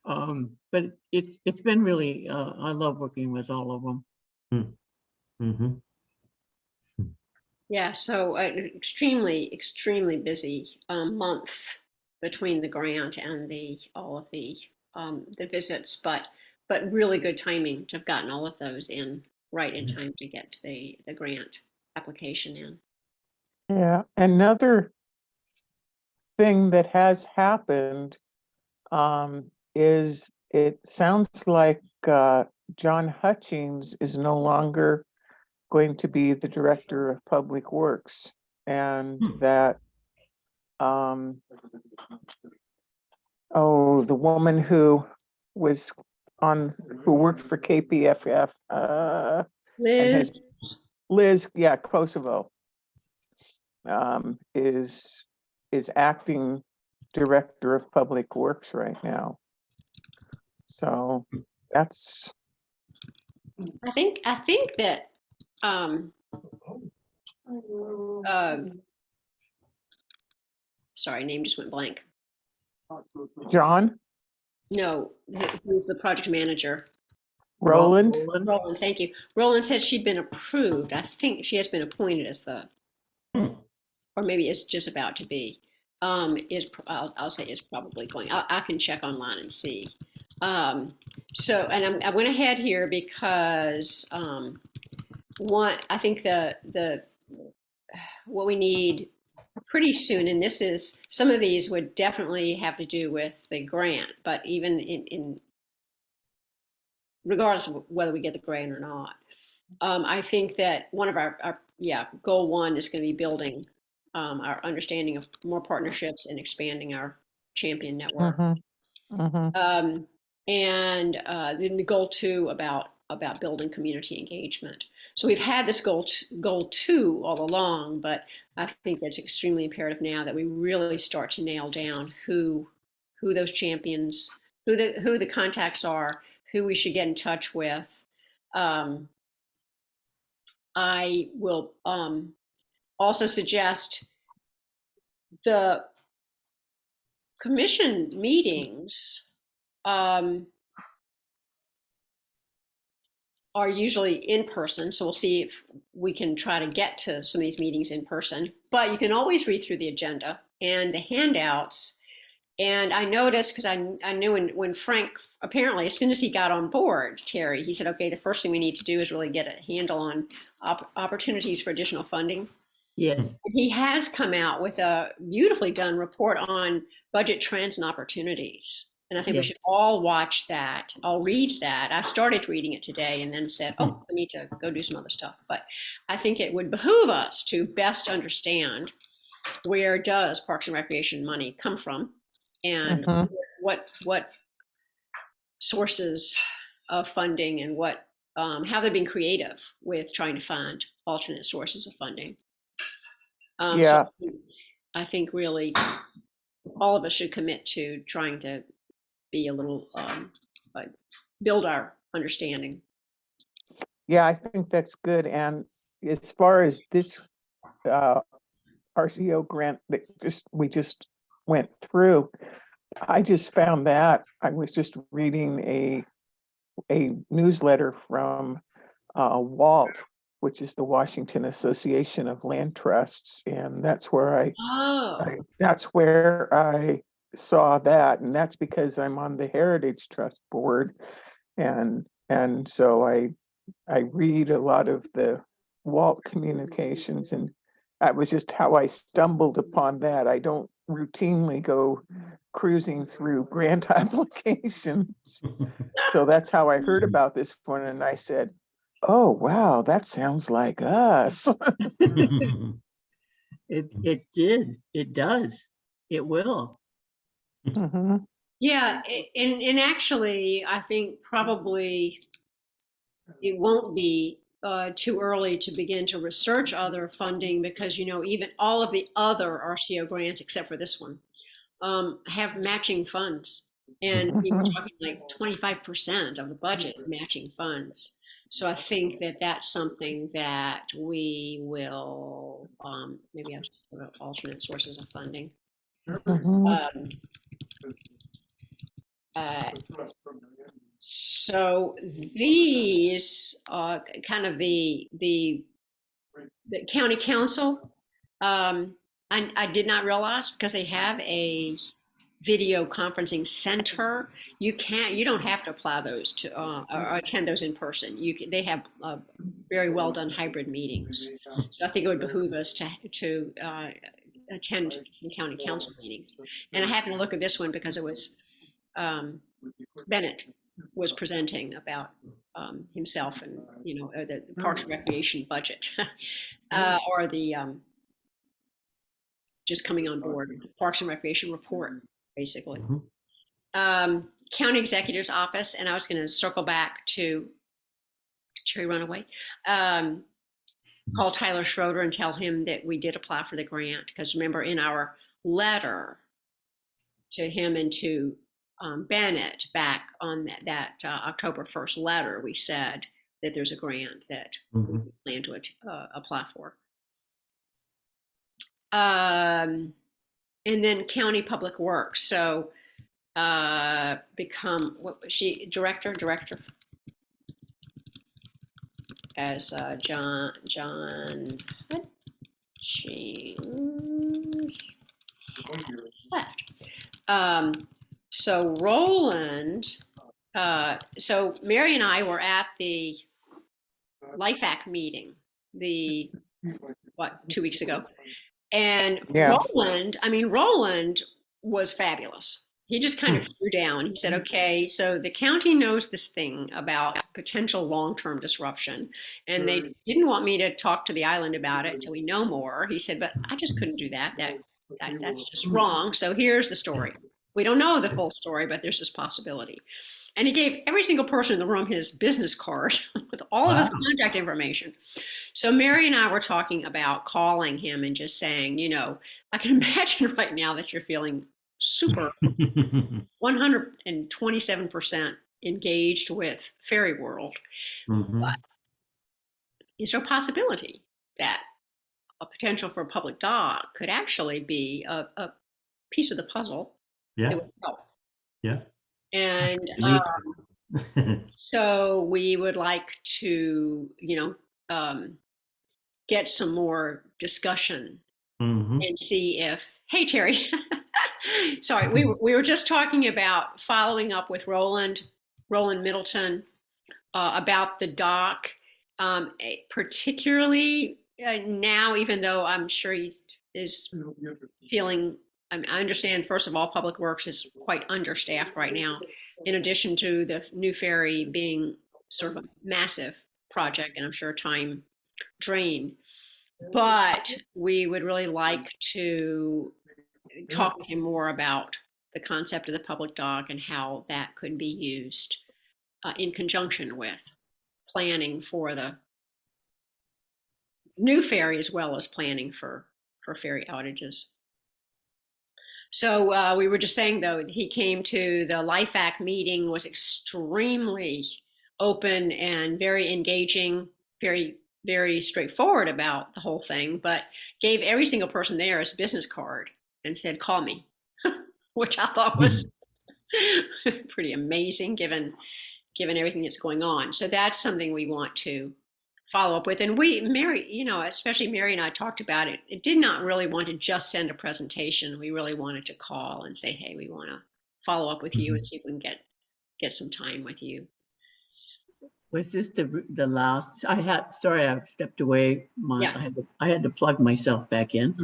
Speaker 4: But it's been really, I love working with all of them.
Speaker 3: Yeah. So extremely busy month between the grant and all of the visits, but really good timing to have gotten all of those in right in time to get the grant application in.
Speaker 2: Yeah, another thing that has happened is it sounds like John Hutchings is no longer going to be the Director of Public Works, and that the woman who was who worked for KPFF and has Liz, yeah, Kosovo, is acting Director of Public Works right now. So that's
Speaker 3: I think that sorry, name just went blank.
Speaker 2: John
Speaker 3: No, who's the project manager?
Speaker 2: Roland.
Speaker 3: Roland, thank you. Roland said she'd been approved. I think she has been appointed as the, or maybe it's just about to be. I'll say is probably going. I can check online and see. So, and I went ahead here because I think what we need pretty soon, and this is, some of these would definitely have to do with the grant, but even in regardless of whether we get the grant or not, I think that one of our goal one is going to be building our understanding of more partnerships and expanding our champion network. And then the goal two about building community engagement. So we've had this goal two all along, but I think it's extremely imperative now that we really start to nail down who those champions, who the contacts are, who we should get in touch with. I will also suggest the commission meetings are usually in person, so we'll see if we can try to get to some of these meetings in person. But you can always read through the agenda and the handouts. And I noticed, because I knew when Frank, apparently, as soon as he got on board, Terry, he said, okay, the first thing we need to do is really get a handle on opportunities for additional funding.
Speaker 4: Yes.
Speaker 3: He has come out with a beautifully done report on budget trends and opportunities. And I think we should all watch that. I'll read that. I started reading it today and then said, I need to go do some other stuff. But I think it would behoove us to best understand, where does Parks and Recreation money come from, and what sources of funding, and what how they've been creative with trying to find alternate sources of funding. So I think really all of us should commit to trying to be a little build our understanding.
Speaker 2: Yeah, I think that's good. And as far as this RCO grant that we just went through, I just found that I was just reading a newsletter from WALT, which is the Washington Association of Land Trusts, and that's where I saw that, and that's because I'm on the Heritage Trust board, and so I read a lot of the WALT communications, and that was just how I stumbled upon that. I don't routinely go cruising through grant applications. So that's how I heard about this one, and I said, oh, wow, that sounds like us.
Speaker 4: It did. It does. It will.
Speaker 3: Yeah, and actually, I think probably it won't be too early to begin to research other funding, because, even all of the other RCO grants, except for this one, have matching funds. And we were talking like 25% of the budget matching funds. So I think that that's something that we will maybe have alternate sources of funding. So these kind of the county council, I did not realize, because they have a video conferencing center. You don't have to apply those to or attend those in person. They have very well done hybrid meetings. So I think it would behoove us to attend some county council meetings. And I happened to look at this one because it was Bennett was presenting about himself and the Parks and Recreation budget or the just coming on board Parks and Recreation report, basically. County Executive's Office, and I was going to circle back to Terry Runaway. Call Tyler Schroeder and tell him that we did apply for the grant, because remember in our letter to him and to Bennett back on that October 1st letter, we said that there's a grant that we plan to apply for. And then County Public Works. So become, what was she, director as John Hutchings left. So Roland, so Mary and I were at the LifeAct meeting, 2 weeks ago. And
Speaker 2: Yeah.
Speaker 3: Roland was fabulous. He just kind of threw down. He said, okay, so the county knows this thing about potential long-term disruption, and they didn't want me to talk to the island about it until we know more. He said, but I just couldn't do that. That's just wrong. So here's the story. We don't know the full story, but there's this possibility. And he gave every single person in the room his business card with all of his contact information. So Mary and I were talking about calling him and just saying, I can imagine right now that you're feeling super 127% engaged with Fairy World. But is there a possibility that a potential for a public dog could actually be a piece of the puzzle?
Speaker 1: Yeah.
Speaker 3: That would help.
Speaker 1: Yeah.
Speaker 3: And so we would like to, get some more discussion and see if, hey, Terry, sorry, we were just talking about following up with Roland Middleton about the dock, particularly now, even though I'm sure he is feeling, I understand, first of all, Public Works is quite understaffed right now, in addition to the new ferry being sort of a massive project and I'm sure time drain. But we would really like to talk with him more about the concept of the public dock and how that could be used in conjunction with planning for the new ferry, as well as planning for ferry outages. So we were just saying, though, he came to the LifeAct meeting, was extremely open and very engaging, very, very straightforward about the whole thing, but gave every single person there his business card and said, call me, which I thought was pretty amazing given everything that's going on. So that's something we want to follow up with. And Mary, especially Mary and I talked about it. It did not really want to just send a presentation. We really wanted to call and say, hey, we want to follow up with you and see if we can get some time with you.
Speaker 4: Was this the last? Sorry, I stepped away. I had to plug myself back in.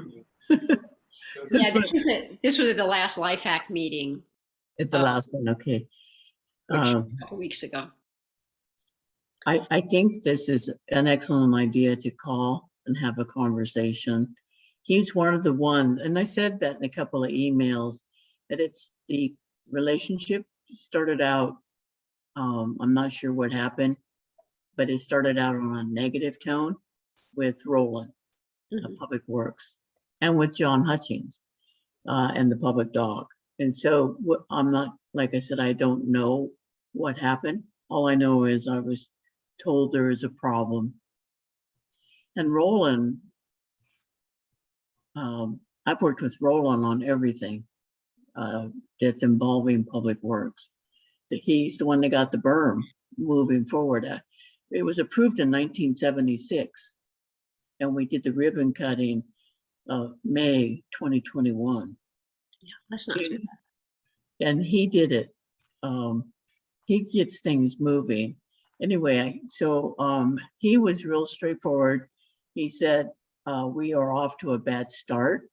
Speaker 3: This was at the last LifeAct meeting.
Speaker 4: At the last one, okay.
Speaker 3: A couple weeks ago.
Speaker 4: I think this is an excellent idea to call and have a conversation. He's one of the ones, and I said that in a couple of emails, that it's the relationship started out, I'm not sure what happened, but it started out on a negative tone with Roland of Public Works and with John Hutchings and the public dog. And so I'm not, like I said, I don't know what happened. All I know is I was told there is a problem. And Roland, I've worked with Roland on everything that's involving Public Works. He's the one that got the berm moving forward. It was approved in 1976, and we did the ribbon cutting of May 2021.
Speaker 3: Yeah, that's not too bad.
Speaker 4: and he did it. He gets things moving. Anyway, so he was real straightforward. He said, we are off to a bad start,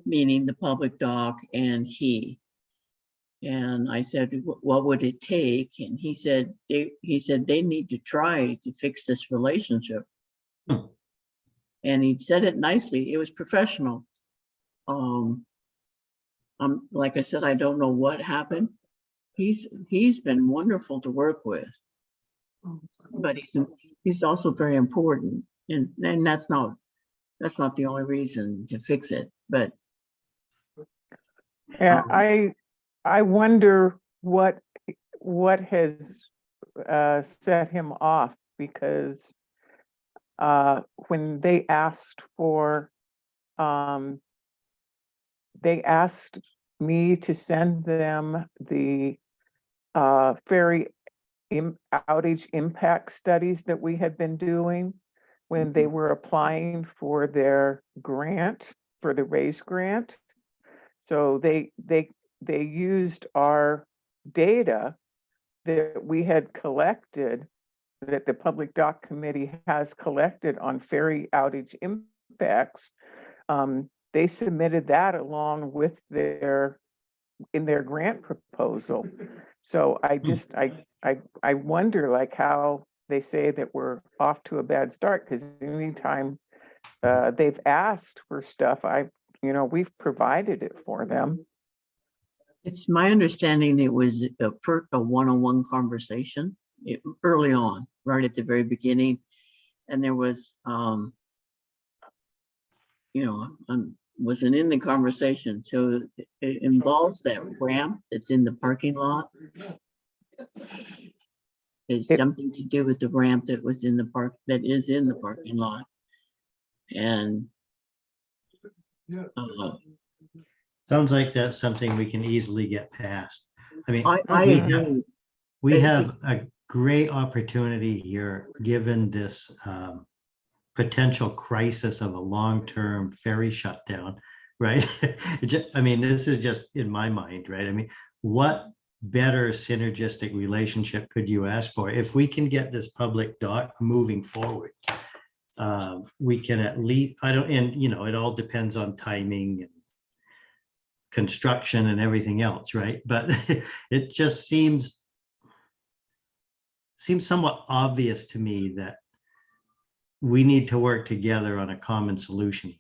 Speaker 4: meaning the public doc and he. And I said, what would it take? And he said they need to try to fix this relationship.
Speaker 1: Hmm.
Speaker 4: And he said it nicely. It was professional. Like I said, I don't know what happened. He's been wonderful to work with, but he's also very important, and that's not the only reason to fix it. But
Speaker 2: Yeah,
Speaker 4: Um,
Speaker 2: I wonder what has set him off, because when they asked me to send them the ferry outage impact studies that we had been doing when they were applying for their grant, for the RAISE grant. So they used our data that we had collected, that the Public Doc Committee has collected on ferry outage impacts. They submitted that along with in their grant proposal. So I just, I wonder, like, how they say that we're off to a bad start, because anytime they've asked for stuff, we've provided it for them.
Speaker 4: it's my understanding it was a one-on-one conversation early on, right at the very beginning, and there was, wasn't in the conversation, so it involves that ramp that's in the parking lot. It's something to do with the ramp that was in the that is in the parking lot, and
Speaker 1: Sounds like that's something we can easily get past. I mean,
Speaker 4: I
Speaker 1: we
Speaker 4: agree.
Speaker 1: we
Speaker 4: It
Speaker 1: have
Speaker 4: just-
Speaker 1: a great opportunity here, given this potential crisis of a long-term ferry shutdown, right? I mean, this is just in my mind, right? I mean, what better synergistic relationship could you ask for? If we can get this public doc moving forward, we can at least, it all depends on timing and construction and everything else, right? But it just seems somewhat obvious to me that we need to work together on a common solution here.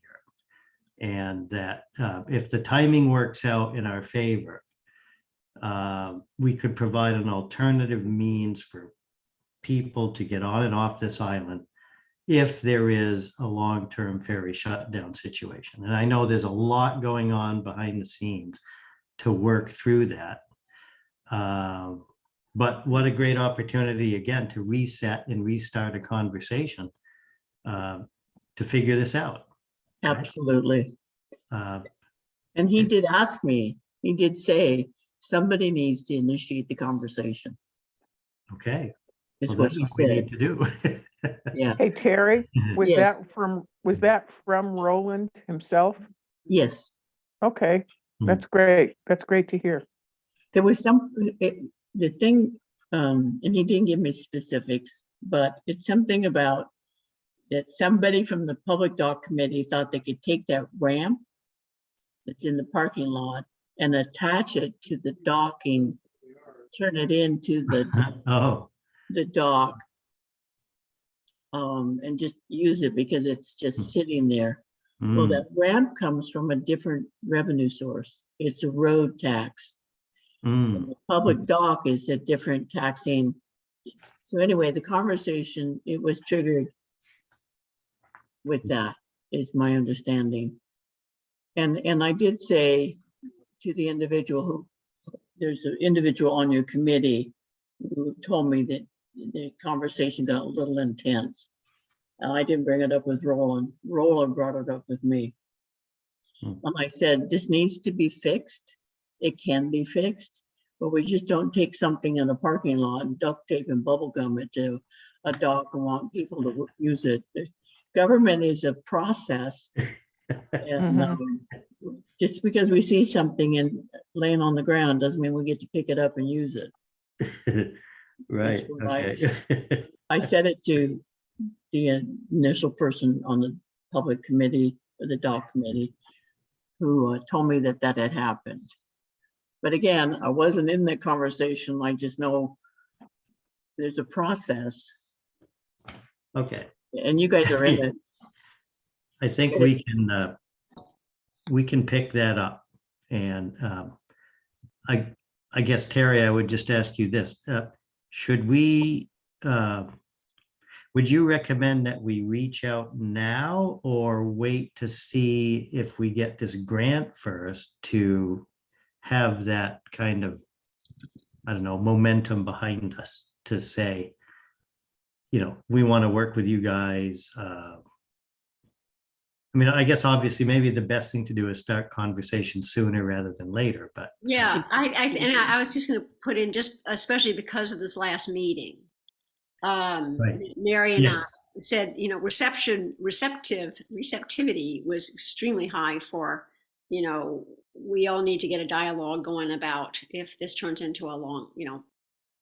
Speaker 1: And that if the timing works out in our favor, we could provide an alternative means for people to get on and off this island if there is a long-term ferry shutdown situation. And I know there's a lot going on behind the scenes to work through that. But what a great opportunity, again, to reset and restart a conversation to figure this out. Right?
Speaker 4: Absolutely. And he
Speaker 1: and-
Speaker 4: did ask me, he did say, somebody needs to initiate the conversation,
Speaker 1: Okay.
Speaker 4: is
Speaker 1: Well,
Speaker 4: what
Speaker 1: that's
Speaker 4: he
Speaker 1: what we
Speaker 4: said.
Speaker 1: need to do.
Speaker 4: Yeah,
Speaker 2: Hey, Terry, was
Speaker 4: Yes.
Speaker 2: that from Roland himself?
Speaker 4: yes.
Speaker 2: Okay,
Speaker 1: Hmm.
Speaker 2: that's great. That's great to hear.
Speaker 4: There was the thing, and he didn't give me specifics, but it's something about that somebody from the Public Doc Committee thought they could take that ramp that's in the parking lot and attach it to the docking, turn it into
Speaker 1: Oh,
Speaker 4: the dock, and just use it because it's just sitting there. Well,
Speaker 1: mm,
Speaker 4: that ramp comes from a different revenue source. It's a road tax. And the public dock is a different taxing. So anyway, the conversation, it was triggered with that, is my understanding. And I did say to the individual there's an individual on your committee who told me that the conversation got a little intense. And I didn't bring it up with Roland. Roland brought it up with me.
Speaker 1: Hmm.
Speaker 4: And I said, this needs to be fixed. It can be fixed, but we just don't take something in a parking lot and duct tape and bubble gum it to a dock and want people to use it. Government is a process. And just because we see something and laying on the ground doesn't mean we get to pick it up and use it.
Speaker 1: Right,
Speaker 4: what I
Speaker 1: okay.
Speaker 4: I said it to the initial person on the public committee, or the doc committee, who told me that that had happened. But again, I wasn't in that conversation. I just know there's a process,
Speaker 1: Okay,
Speaker 4: and you guys are in it.
Speaker 1: I think we can pick that up. And I guess, Terry, I would just ask you this. Should we, would you recommend that we reach out now or wait to see if we get this grant first to have that kind of, I don't know, momentum behind us to say, you know, we want to work with you guys. I mean, I guess obviously maybe the best thing to do is start conversation sooner rather than later, but.
Speaker 3: Yeah, I was just going to put in, just especially because of this last meeting.
Speaker 1: Right.
Speaker 3: Mary and I
Speaker 1: Yes.
Speaker 3: said, you know, receptivity was extremely high for, you know, we all need to get a dialogue going about if this turns into a long, you know,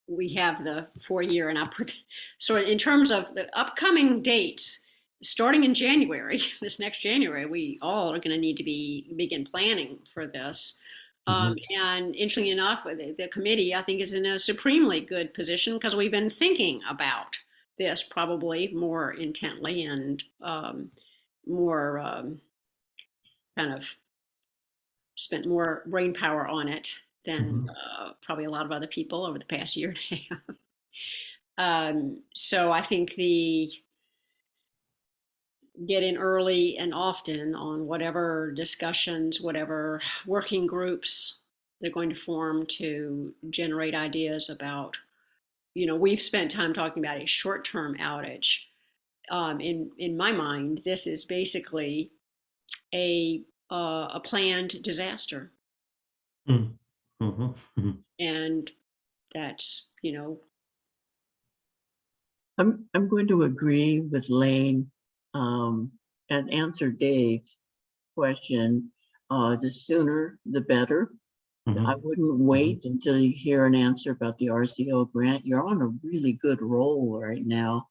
Speaker 3: we have the 4-year and upward. So in terms of the upcoming dates, starting in January, this next January, we all are going to need to begin planning for this. And interestingly enough, the committee, I think, is in a supremely good position because we've been thinking about this probably more intently and more kind of spent more brain power on it than probably a lot of other people over the past year and a half. So I think the get in early and often on whatever discussions, whatever working groups they're going to form to generate ideas about, you know, we've spent time talking about a short-term outage. In my mind, this is basically a planned disaster. And that's, you know.
Speaker 4: I'm going to agree with Lane and answer Dave's question. The sooner, the better. I wouldn't wait until you hear an answer about the RCO grant. You're on a really good roll right now.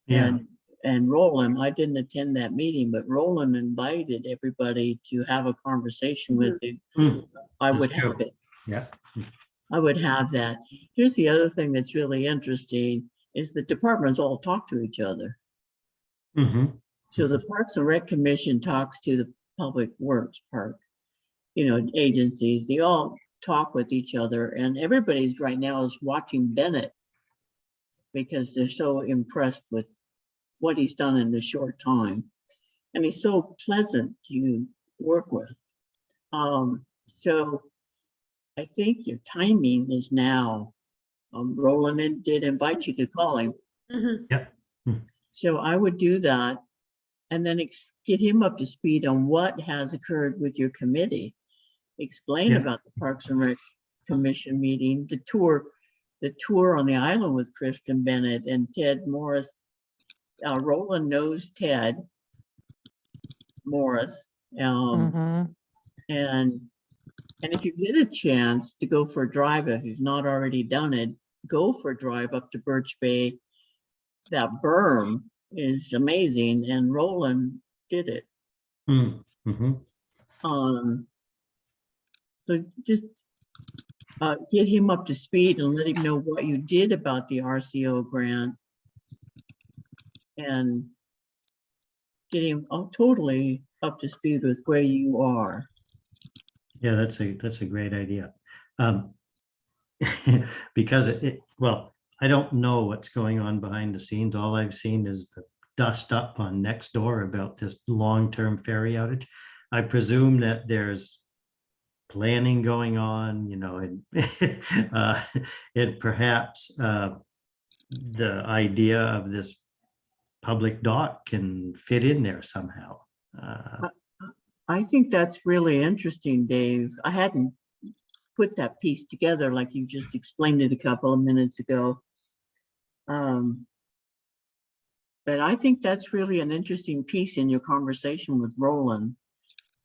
Speaker 1: Yeah.
Speaker 4: And Roland, I didn't attend that meeting, but Roland invited everybody to have a conversation with you. I would have it.
Speaker 1: Yeah.
Speaker 4: I would have that. Here's the other thing that's really interesting is the departments all talk to each other. So the Parks and Rec Commission talks to the Public Works Park, you know, agencies. They all talk with each other, and everybody's right now is watching Bennett because they're so impressed with what he's done in a short time, and he's so pleasant to work with. So I think your timing is now. Roland did invite you to call him.
Speaker 1: Yeah.
Speaker 4: So I would do that and then get him up to speed on what has occurred with your committee. Explain about the Parks and Rec Commission meeting, the tour on the island with Kristen Bennett and Ted Morris. Roland knows Ted Morris. And if you get a chance to go for a drive, if you've not already done it, go for a drive up to Birch Bay. That berm is amazing, and Roland did it. So just get him up to speed and let him know what you did about the RCO grant, and get him totally up to speed with where you are.
Speaker 1: Yeah, that's a great idea. Because well, I don't know what's going on behind the scenes. All I've seen is the dust up on Nextdoor about this long-term ferry outage. I presume that there's planning going on, you know, and perhaps the idea of this public dock can fit in there somehow.
Speaker 4: I think that's really interesting, Dave. I hadn't put that piece together like you just explained it a couple of minutes ago. But I think that's really an interesting piece in your conversation with Roland.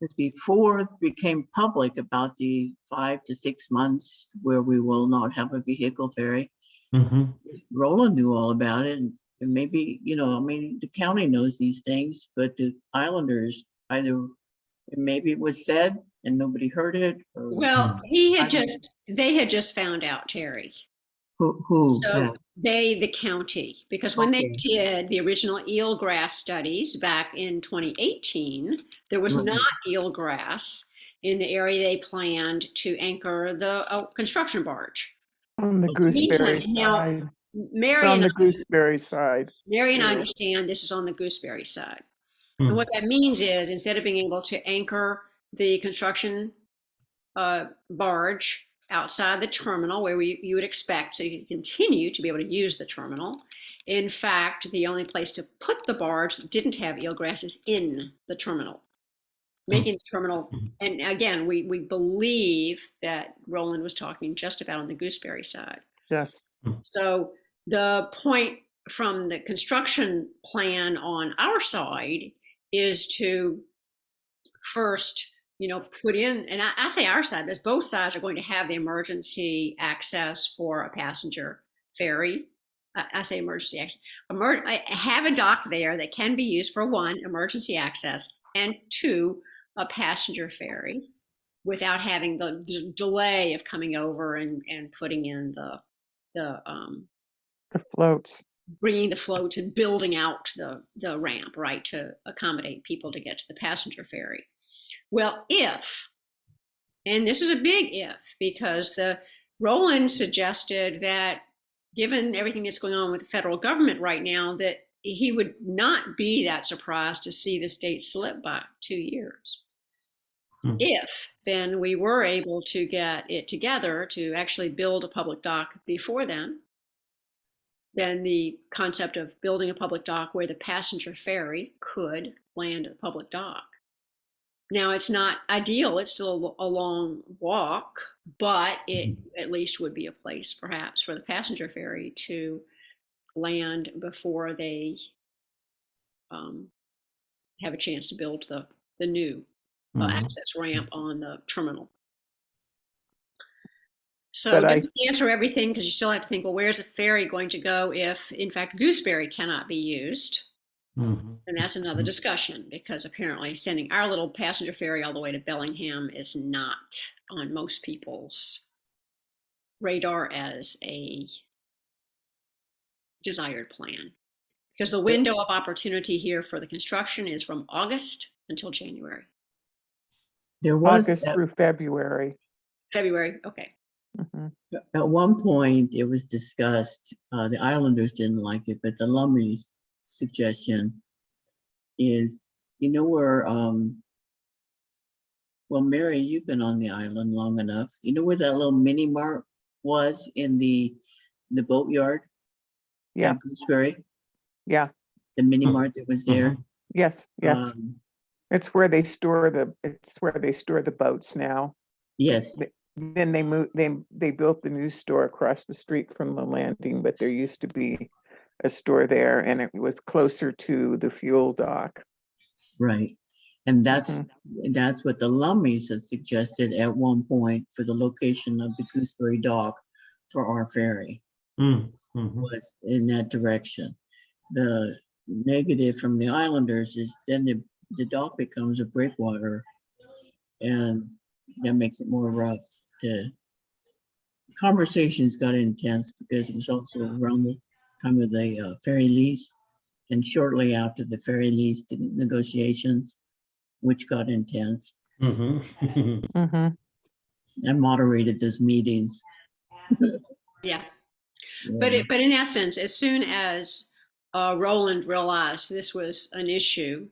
Speaker 4: Because before it became public about the 5 to 6 months where we will not have a vehicle ferry,
Speaker 1: Mhm.
Speaker 4: Roland knew all about it, and maybe, I mean, the county knows these things, but the islanders either, maybe it was said and nobody heard it, or
Speaker 3: Well,
Speaker 4: I don't-
Speaker 3: they had just found out, Terry.
Speaker 4: who,
Speaker 3: So they, the county, because when they
Speaker 4: Okay.
Speaker 3: did the original eelgrass studies back in 2018, there was
Speaker 4: Right.
Speaker 3: not eelgrass in the area they planned to anchor the construction barge.
Speaker 2: On the
Speaker 4: Okay.
Speaker 2: gooseberry
Speaker 3: Now,
Speaker 2: side,
Speaker 3: Mary
Speaker 2: on
Speaker 3: and
Speaker 2: the gooseberry side.
Speaker 3: Mary and I
Speaker 2: too.
Speaker 3: understand this is on the gooseberry side.
Speaker 1: Hmm.
Speaker 3: And what that means is instead of being able to anchor the construction barge outside the terminal where you would expect so you can continue to be able to use the terminal. In fact, the only place to put the barge that didn't have eelgrass is in the terminal, making the terminal. And again, we believe that Roland was talking just about on the gooseberry side.
Speaker 2: Yes.
Speaker 3: So the point from the construction plan on our side is to first, put in, and I say our side, because both sides are going to have the emergency access for a passenger ferry. I say emergency access. Have a dock there that can be used for one, emergency access, and two, a passenger ferry, without having the delay of coming over and putting in the
Speaker 2: The floats.
Speaker 3: bringing the floats and building out the ramp, right, to accommodate people to get to the passenger ferry. Well, and this is a big if, because the Roland suggested that given everything that's going on with the federal government right now, that he would not be that surprised to see this date slip by 2 years. If then we were able to get it together to actually build a public dock before then the concept of building a public dock where the passenger ferry could land at the public dock. Now, it's not ideal, it's still a long walk, but it at least would be a place perhaps for the passenger ferry to land before they have a chance to build the new access ramp on the terminal. So
Speaker 2: But
Speaker 3: it doesn't answer everything, because you still have to think, well, where's the ferry going to go if, in fact, Gooseberry cannot be used? And that's another discussion, because apparently sending our little passenger ferry all the way to Bellingham is not on most people's radar as a desired plan. Because the window of opportunity here for the construction is from August until January.
Speaker 4: There was
Speaker 2: August through February.
Speaker 3: February, okay.
Speaker 2: Mhm.
Speaker 4: at one point it was discussed, the Islanders didn't like it, but the Lumley's suggestion is, where, well, Mary, you've been on the island long enough. You know where that little mini mart was in the boatyard?
Speaker 2: Yeah,
Speaker 4: at Gooseberry,
Speaker 2: yeah,
Speaker 4: the mini mart that was there.
Speaker 2: yes, yes.
Speaker 4: Um,
Speaker 2: It's where they store the boats now.
Speaker 4: Yes,
Speaker 2: Then they built the new store across the street from the landing, but there used to be a store there, and it was closer to the fuel dock.
Speaker 4: right. And that's what the Lumleys had suggested at one point for the location of the Gooseberry dock for our ferry, was in that direction. The negative from the Islanders is then the dock becomes a breakwater, and that makes it more rough. Conversations got intense because it was also around the time of the ferry lease, and shortly after the ferry lease negotiations, which got intense.
Speaker 2: Mhm.
Speaker 4: I moderated those meetings.
Speaker 3: Yeah. But in essence, as soon as Roland realized this was an issue,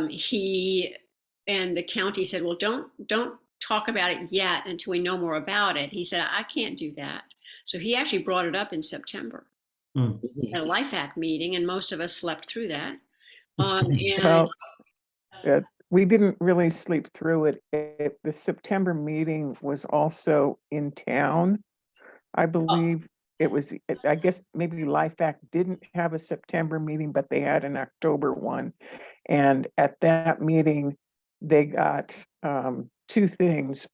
Speaker 3: he and the county said, "Well, don't talk about it yet until we know more about it." He said, "I can't do that." So he actually brought it up in September at a Life Act meeting, and most of us slept through that. And
Speaker 2: Well, we didn't really sleep through it. The September meeting was also in town. I believe I guess maybe Life Act didn't have a September meeting, but they had an October one. And at that meeting, they got two things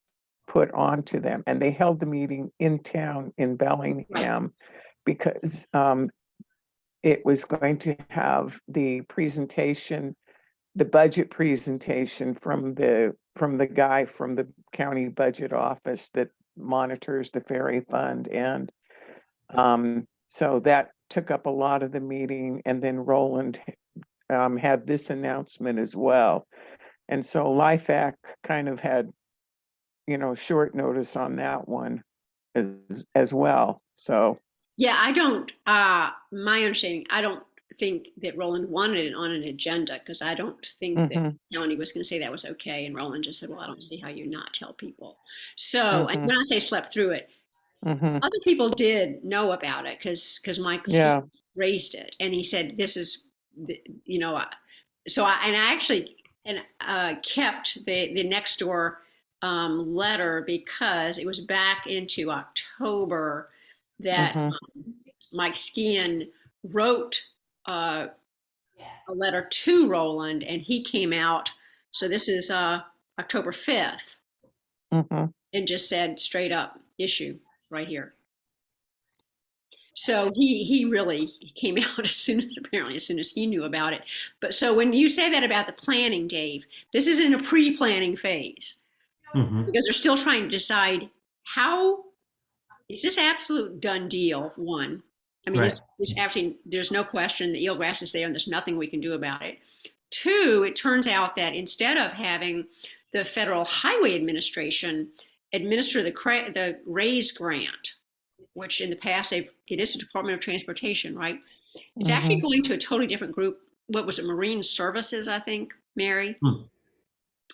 Speaker 2: put onto them, and they held the meeting in town in Bellingham because it was going to have the presentation, the budget presentation from the guy from the county budget office that monitors the ferry fund. And so that took up a lot of the meeting. And then Roland had this announcement as well. And so LIFAC kind of had, short notice on that one as well. So
Speaker 3: Yeah, I don't, my understanding, I don't think that Roland wanted it on an agenda because I don't think that
Speaker 2: mhm,
Speaker 3: county was going to say that was okay. And Roland just said, well, I don't see how you not tell people. So, and when I say slept through it,
Speaker 2: mhm,
Speaker 3: other people did know about it because Mike
Speaker 2: yeah,
Speaker 3: raised it and he said, this is, so I actually kept the next door letter because it was back into October that
Speaker 2: mhm,
Speaker 3: Mike Skian wrote a letter to Roland and he came out. So this is October 5th
Speaker 2: mhm.
Speaker 3: and just said straight up issue right here. So he really came out as soon as he knew about it. But so when you say that about the planning, Dave, this is in a pre-planning phase
Speaker 1: Mhm.
Speaker 3: because they're still trying to decide how is this absolute done deal. One, I mean,
Speaker 1: Right.
Speaker 3: this actually there's no question the eelgrass is there and there's nothing we can do about it. Two, it turns out that instead of having the Federal Highway Administration administer the RAISE grant, which in the past it is the Department of Transportation, right? It's actually
Speaker 2: Mhm.
Speaker 3: going to a totally different group. What was it? Marine Services, I think, Mary.
Speaker 1: Hmm.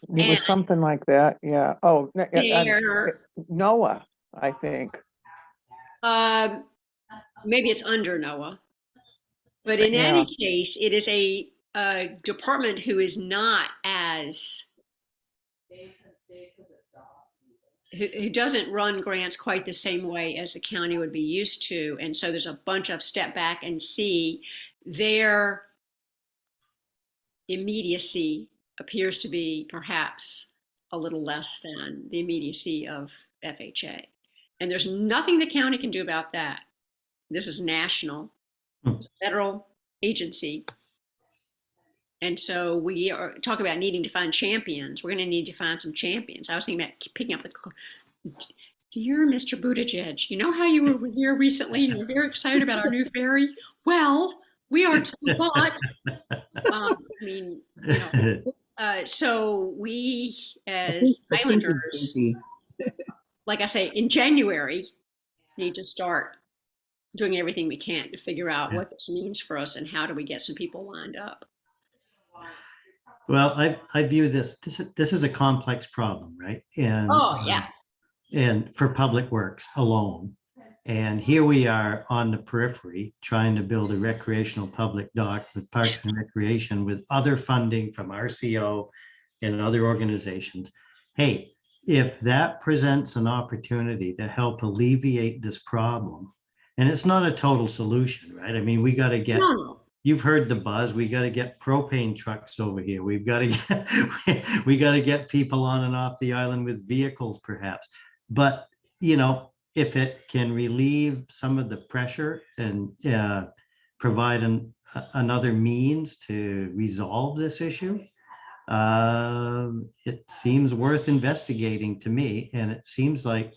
Speaker 2: It
Speaker 3: And
Speaker 2: was something like that. Yeah. Oh,
Speaker 3: they're
Speaker 2: Noah, I think.
Speaker 3: maybe it's under NOAA, but in
Speaker 2: Yeah.
Speaker 3: any case, it is a department who is not as who doesn't run grants quite the same way as the county would be used to. And so there's a bunch of step back and see their immediacy appears to be perhaps a little less than the immediacy of FHA. And there's nothing the county can do about that. This is national, it's a federal agency. And so we are talking about needing to find champions. We're going to need to find some champions. I was thinking about picking up the dear Mr. Buttigieg, you know how you were here recently and you were very excited about our new ferry? Well, we are too, but I mean, so we as
Speaker 4: I think he's
Speaker 3: Islanders,
Speaker 4: busy.
Speaker 3: like I say, in January, need to start doing everything we can to figure out
Speaker 1: Yeah.
Speaker 3: what this means for us and how do we get some people lined up.
Speaker 1: Well, I view this is a complex problem, right? And
Speaker 3: Oh, yeah.
Speaker 1: and for public works alone. And here we are on the periphery trying to build a recreational public dock with Parks and Recreation with other funding from RCO and other organizations. Hey, if that presents an opportunity to help alleviate this problem, and it's not a total solution, right? I mean, we got to get,
Speaker 3: No,
Speaker 1: you've heard the buzz, we got to get propane trucks over here. We've got to get, we got to get people on and off the island with vehicles perhaps. But, if it can relieve some of the pressure and provide another means to resolve this issue, it seems worth investigating to me. And it seems like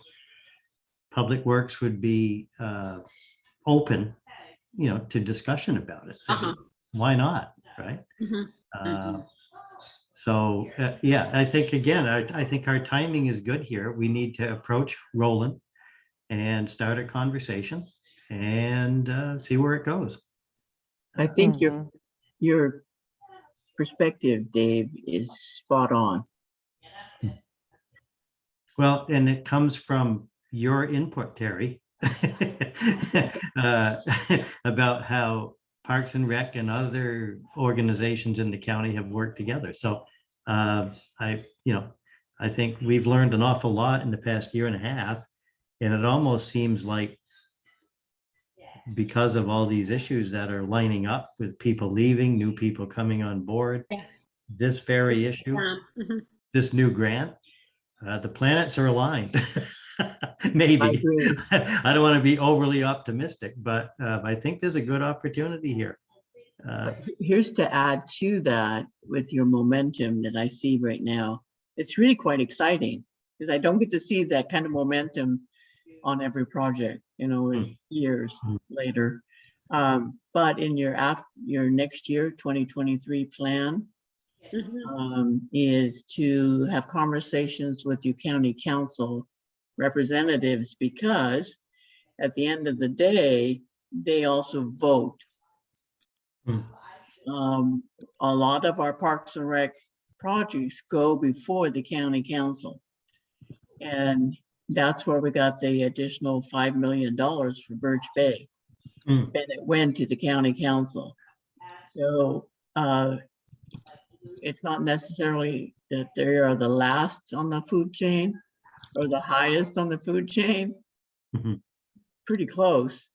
Speaker 1: Public Works would be open, to discussion about it.
Speaker 3: Uh-huh.
Speaker 1: Why not, right?
Speaker 3: Mhm.
Speaker 1: So, yeah, I think, again, I think our timing is good here. We need to approach Roland and start a conversation and see where it goes.
Speaker 4: I think
Speaker 2: Mhm.
Speaker 4: your perspective, Dave, is spot on.
Speaker 1: Well, and it comes from your input, Terry, about how Parks and Rec and other organizations in the county have worked together. So I think we've learned an awful lot in the past year and a half. And it almost seems like because of all these issues that are lining up with people leaving, new people coming on board,
Speaker 3: Yeah.
Speaker 1: this very issue,
Speaker 3: Mhm.
Speaker 1: this new grant, the planets are aligned.
Speaker 4: I
Speaker 1: Maybe.
Speaker 4: agree.
Speaker 1: I don't want to be overly optimistic, but I think there's a good opportunity here.
Speaker 4: But here's to add to that with your momentum that I see right now. It's really quite exciting because I don't get to see that kind of momentum on every project, years
Speaker 1: Mm.
Speaker 4: later. But in your next year, 2023 plan,
Speaker 3: Mhm.
Speaker 4: is to have conversations with your county council representatives, because at the end of the day, they also vote.
Speaker 1: Mm.
Speaker 4: A lot of our Parks and Rec projects go before the county council. And that's where we got the additional $5 million for Birch Bay.
Speaker 1: Mm.
Speaker 4: And it went to the county council. So it's not necessarily that they are the last on the food chain or the highest on the food chain.
Speaker 1: Mhm.
Speaker 4: Pretty close.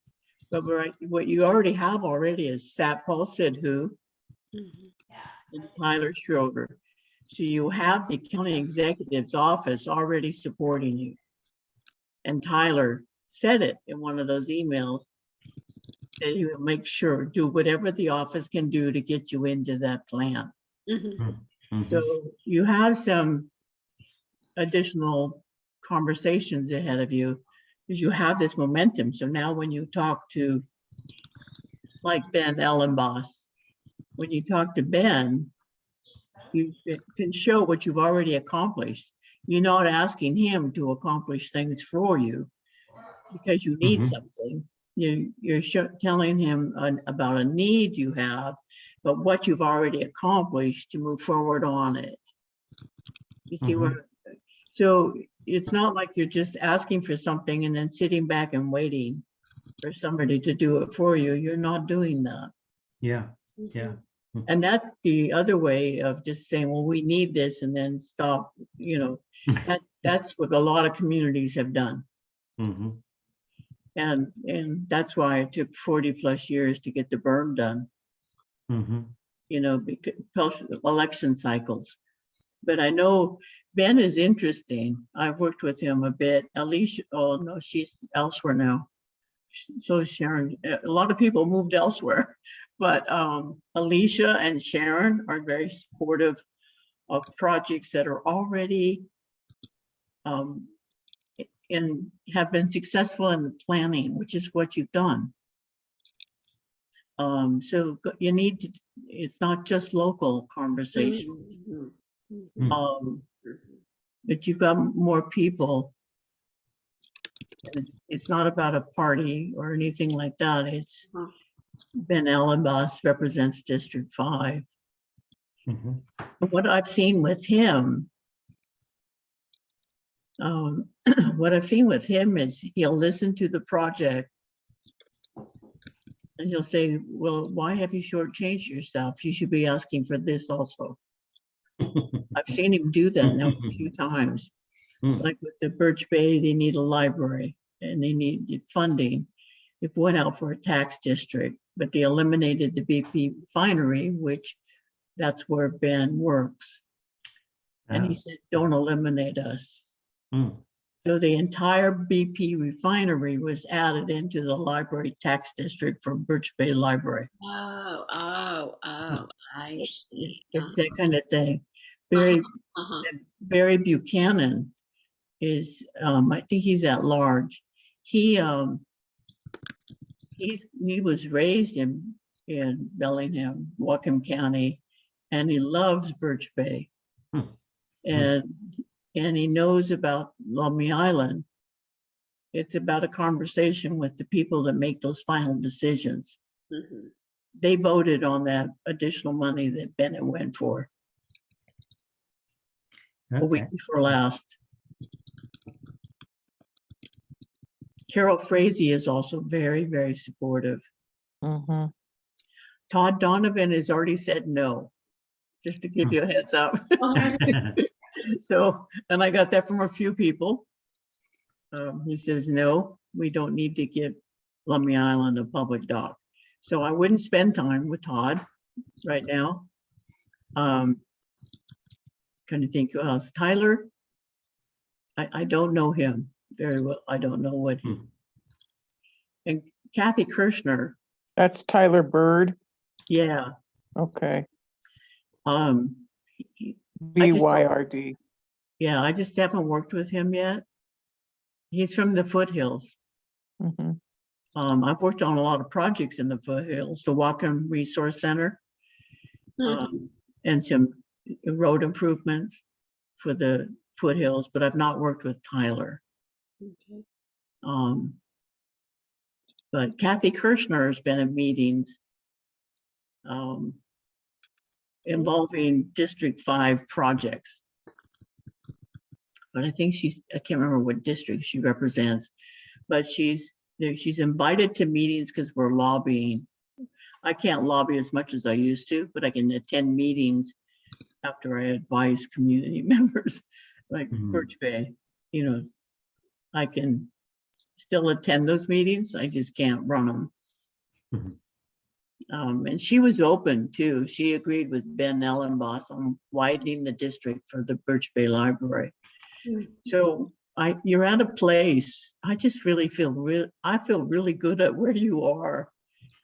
Speaker 4: But what you already have is Sat Paul Sidhu
Speaker 3: Mhm.
Speaker 4: and Tyler Schroeder. So you have the county executive's office already supporting you. And Tyler said it in one of those emails that he will make sure, do whatever the office can do to get you into that plan.
Speaker 3: Mhm.
Speaker 1: Mhm.
Speaker 4: So you have some additional conversations ahead of you because you have this momentum. So now when you talk to like Ben Ellenboss, when you talk to Ben, you can show what you've already accomplished. You're not asking him to accomplish things for you because you need
Speaker 1: Mhm.
Speaker 4: something. You're telling him about a need you have, but what you've already accomplished to move forward on it. You see where? So it's not like you're just asking for something and then sitting back and waiting for somebody to do it for you. You're not doing that.
Speaker 1: Yeah, yeah.
Speaker 4: And that's the other way of just saying, well, we need this and then stop, that's what a lot of communities have done.
Speaker 1: Mhm.
Speaker 4: And that's why it took 40+ years to get the berm done,
Speaker 1: Mhm.
Speaker 4: because election cycles. But I know Ben is interesting. I've worked with him a bit. Alicia, oh no, she's elsewhere now. So is Sharon. A lot of people moved elsewhere, but Alicia and Sharon are very supportive of projects that are already and have been successful in the planning, which is what you've done. So you need to, it's not just local conversations,
Speaker 3: Mhm.
Speaker 1: Mm.
Speaker 4: but you've got more people. And it's not about a party or anything like that. It's
Speaker 3: Mhm.
Speaker 4: Ben Ellenboss represents District 5.
Speaker 1: Mhm.
Speaker 4: And what I've seen with him, what I've seen with him is he'll listen to the project and he'll say, well, why have you shortchanged yourself? You should be asking for this also. I've seen him do that now a few times.
Speaker 1: Mm.
Speaker 4: Like with the Birch Bay, they need a library and they needed funding. It went out for a tax district, but they eliminated the BP refinery, which that's where Ben works. And he said, don't eliminate us.
Speaker 1: Mm.
Speaker 4: So the entire BP refinery was added into the library tax district for Birch Bay Library.
Speaker 3: Oh, I see.
Speaker 4: It's that kind of thing.
Speaker 3: Uh-huh.
Speaker 4: Barry Buchanan is, I think he's at large. He was raised in Bellingham, Whatcom County, and he loves Birch Bay.
Speaker 1: Hmm.
Speaker 4: And he knows about Lummi Island. It's about a conversation with the people that make those final decisions.
Speaker 3: Mhm.
Speaker 4: They voted on that additional money that Bennett went for a week
Speaker 1: Okay.
Speaker 4: before last. Carol Frazee is also very, very supportive.
Speaker 2: Mhm.
Speaker 4: Todd Donovan has already said no, just to give you a heads up. So, and I got that from a few people. He says, no, we don't need to give Lummi Island a public dock. So I wouldn't spend time with Todd right now. Trying to think who else. Tyler? I don't know him very well. I don't know what he.
Speaker 1: Hmm.
Speaker 4: And Kathy Kirschner,
Speaker 2: That's Tyler Bird.
Speaker 4: yeah.
Speaker 2: Okay,
Speaker 4: He- I just don't-
Speaker 2: BYRD.
Speaker 4: yeah, I just haven't worked with him yet. He's from the foothills.
Speaker 2: Mhm.
Speaker 4: I've worked on a lot of projects in the foothills, the Whatcom Resource Center, and some road improvements for the foothills, but I've not worked with Tyler.
Speaker 3: Okay.
Speaker 4: But Kathy Kirschner has been in meetings involving District 5 projects. But I think I can't remember what district she represents, but she's invited to meetings because we're lobbying. I can't lobby as much as I used to, but I can attend meetings after I advise community members like
Speaker 1: Mhm.
Speaker 4: Birch Bay. You know, I can still attend those meetings. I just can't run them.
Speaker 1: Mhm.
Speaker 4: And she was open too. She agreed with Ben Ellenboss on widening the district for the Birch Bay Library. So you're at a place, I just really I feel really good at where you are.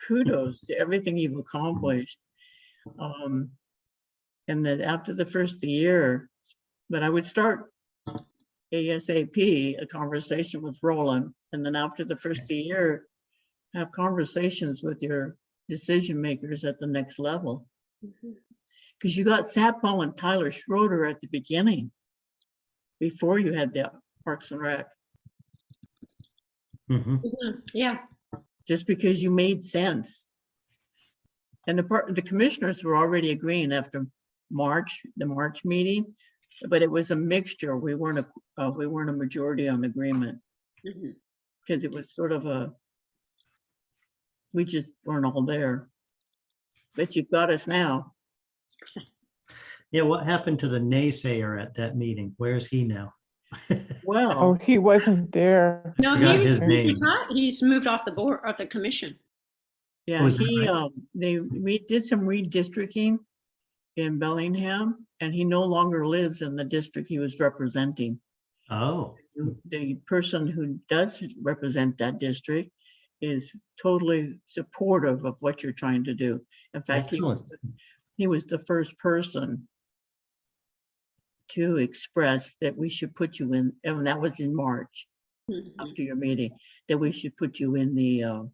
Speaker 4: Kudos to everything you've accomplished. And that after the first year, but I would start ASAP, a conversation with Roland, and then after the first year, have conversations with your decision makers at the next level. Because you got Satpal and Tyler Schroeder at the beginning, before you had the Parks and Rec,
Speaker 1: Mhm.
Speaker 3: Yeah.
Speaker 4: just because you made sense. And the commissioners were already agreeing after the March meeting, but it was a mixture. We weren't a majority on agreement because it was sort of we just weren't all there. But you've got us now.
Speaker 1: Yeah, what happened to the naysayer at that meeting? Where's he now?
Speaker 2: Oh,
Speaker 4: Well,
Speaker 2: he wasn't there.
Speaker 3: No,
Speaker 1: Forgot his name.
Speaker 3: he's moved off the board of the commission.
Speaker 4: yeah,
Speaker 1: Oh, is that right?
Speaker 4: we did some redistricting in Bellingham, and he no longer lives in the district he was representing.
Speaker 1: Oh,
Speaker 4: The person who does represent that district is totally supportive of what you're trying to do. In fact, he was the first person to express that we should put you in, and that was in March after your meeting, that we should put you in your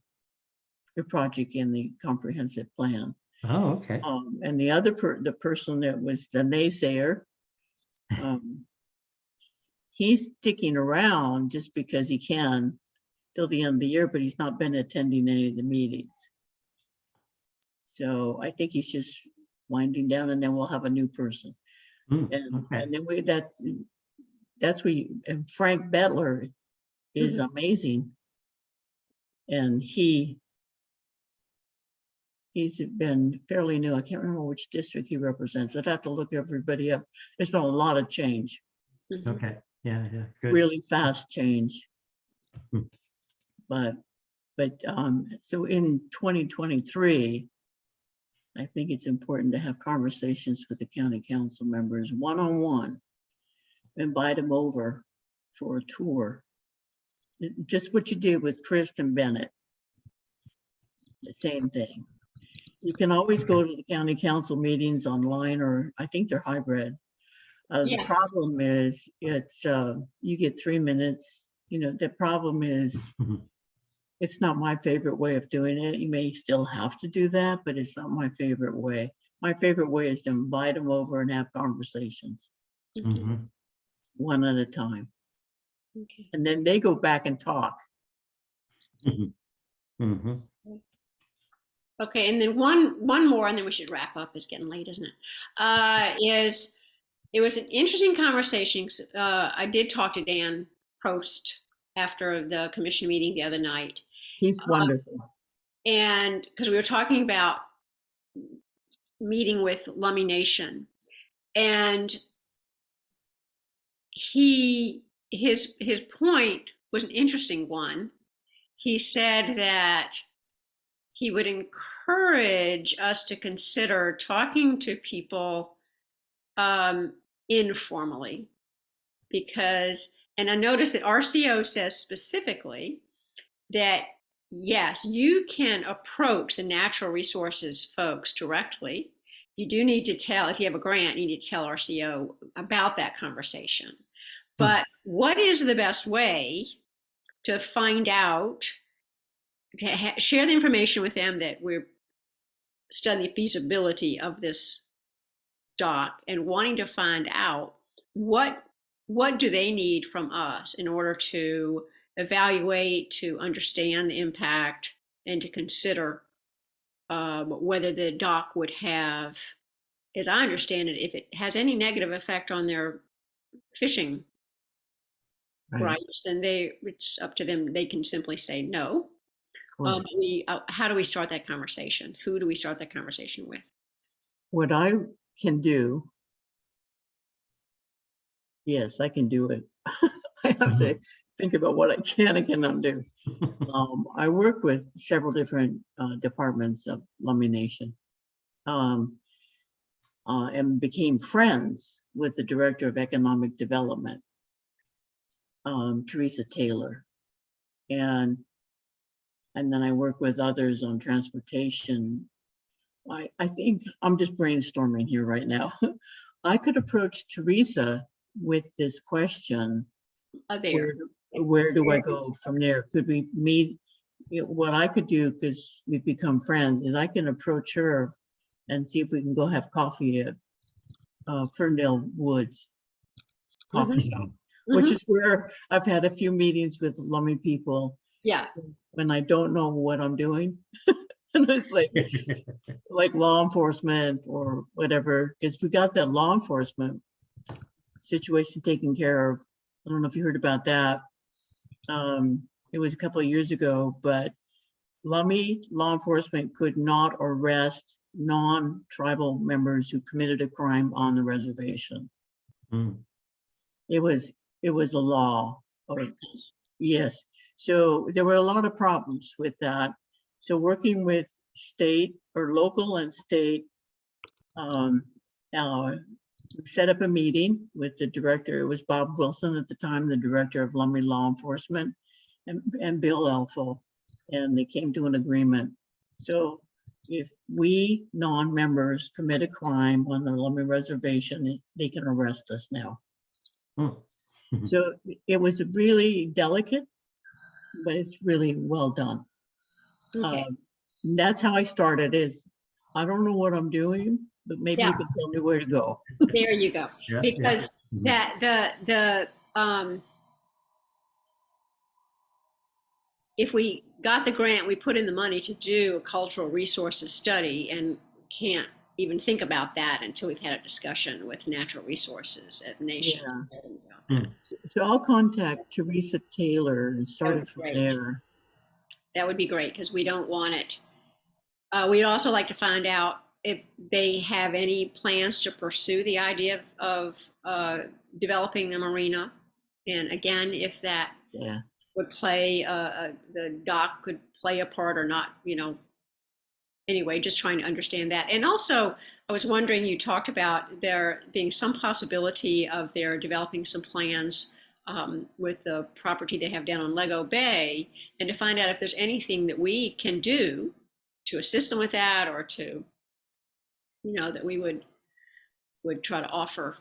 Speaker 4: project in the comprehensive plan.
Speaker 1: oh, okay.
Speaker 4: And the other the person that was the naysayer, he's sticking around just because he can till the end of the year, but he's not been attending any of the meetings. So I think he's just winding down, and then we'll have a new person.
Speaker 1: Mm,
Speaker 4: And
Speaker 1: okay.
Speaker 4: then that's and Frank Bettler is amazing. And he's been fairly new. I can't remember which district he represents. I'd have to look everybody up. There's been a lot of change,
Speaker 1: Okay. Yeah, good.
Speaker 4: really fast change.
Speaker 1: Hmm.
Speaker 4: But so in 2023, I think it's important to have conversations with the county council members one-on-one. Invite them over for a tour. Just what you did with Kristen Bennett. The same thing. You can always go to the county council meetings online, or I think they're hybrid. The problem is you get 3 minutes. You know, the problem is it's not my favorite way of doing it. You may still have to do that, but it's not my favorite way. My favorite way is to invite them over and have conversations one at a time.
Speaker 3: Okay.
Speaker 4: And then they go back and talk.
Speaker 3: Okay, and then one more, and then we should wrap up. It's getting late, isn't it? It was an interesting conversation. I did talk to Dan Prost after the commission meeting the other night.
Speaker 4: He's wonderful.
Speaker 3: And because we were talking about meeting with Lummi Nation, and his point was an interesting one. He said that he would encourage us to consider talking to people informally, because, and I noticed that RCO says specifically that yes, you can approach the natural resources folks directly. You do need to tell, if you have a grant, you need to tell RCO about that conversation. But what is the best way to find out, to share the information with them that we're studying the feasibility of this doc and wanting to find out what do they need from us in order to evaluate, to understand the impact, and to consider whether the dock would have, as I understand it, if it has any negative effect on their fishing rights, then it's up to them. They can simply say no. How do we start that conversation? Who do we start that conversation with?
Speaker 4: What I can do, yes, I can do it. I have to think about what I can and cannot do. I work with several different departments of Lummi Nation, and became friends with the Director of Economic Development, Teresa Taylor, and then I work with others on transportation. I think I'm just brainstorming here right now. I could approach Teresa with this question. Where do I go from there? Could we meet? What I could do, because we've become friends, is I can approach her and see if we can go have coffee at Ferndale Woods Coffee Shop, which is where I've had a few meetings with Lummi people.
Speaker 3: Yeah.
Speaker 4: When I don't know what I'm doing. And it's like law enforcement or whatever, because we got that law enforcement situation taken care of. I don't know if you heard about that. It was a couple of years ago, but Lummi law enforcement could not arrest non-tribal members who committed a crime on the reservation. It was a law. Yes. So there were a lot of problems with that. So working with state or local and state, we set up a meeting with the director. It was Bob Wilson at the time, the director of Lummi Law Enforcement, and Bill Elfo, and they came to an agreement. So if we non-members commit a crime on the Lummi Reservation, they can arrest us now. So it was really delicate, but it's really well done.
Speaker 3: Okay.
Speaker 4: That's how I started. Is I don't know what I'm doing, but maybe you can tell me where to go.
Speaker 3: There you go. Because if we got the grant, we put in the money to do a cultural resources study, and can't even think about that until we've had a discussion with natural resources as a nation.
Speaker 4: So I'll contact Teresa Taylor and start it from there.
Speaker 3: That would be great, because we don't want it. We'd also like to find out if they have any plans to pursue the idea of developing the marina. And again, if that would play, the dock could play a part or not, anyway, just trying to understand that. And also, I was wondering, you talked about there being some possibility of their developing some plans with the property they have down on Lego Bay, and to find out if there's anything that we can do to assist them with that, or to, that we would try to offer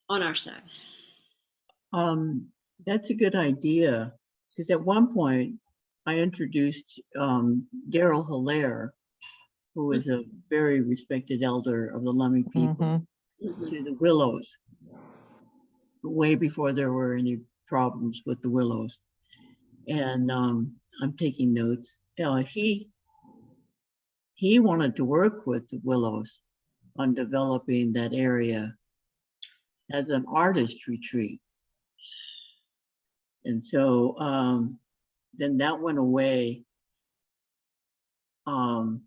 Speaker 3: on our side.
Speaker 4: That's a good idea, because at one point I introduced Daryl Hilaire, who is a very respected elder of the Lummi people, to the Willows, way before there were any problems with the Willows. And I'm taking notes. He wanted to work with the Willows on developing that area as an artist retreat. And so then that went away. I'm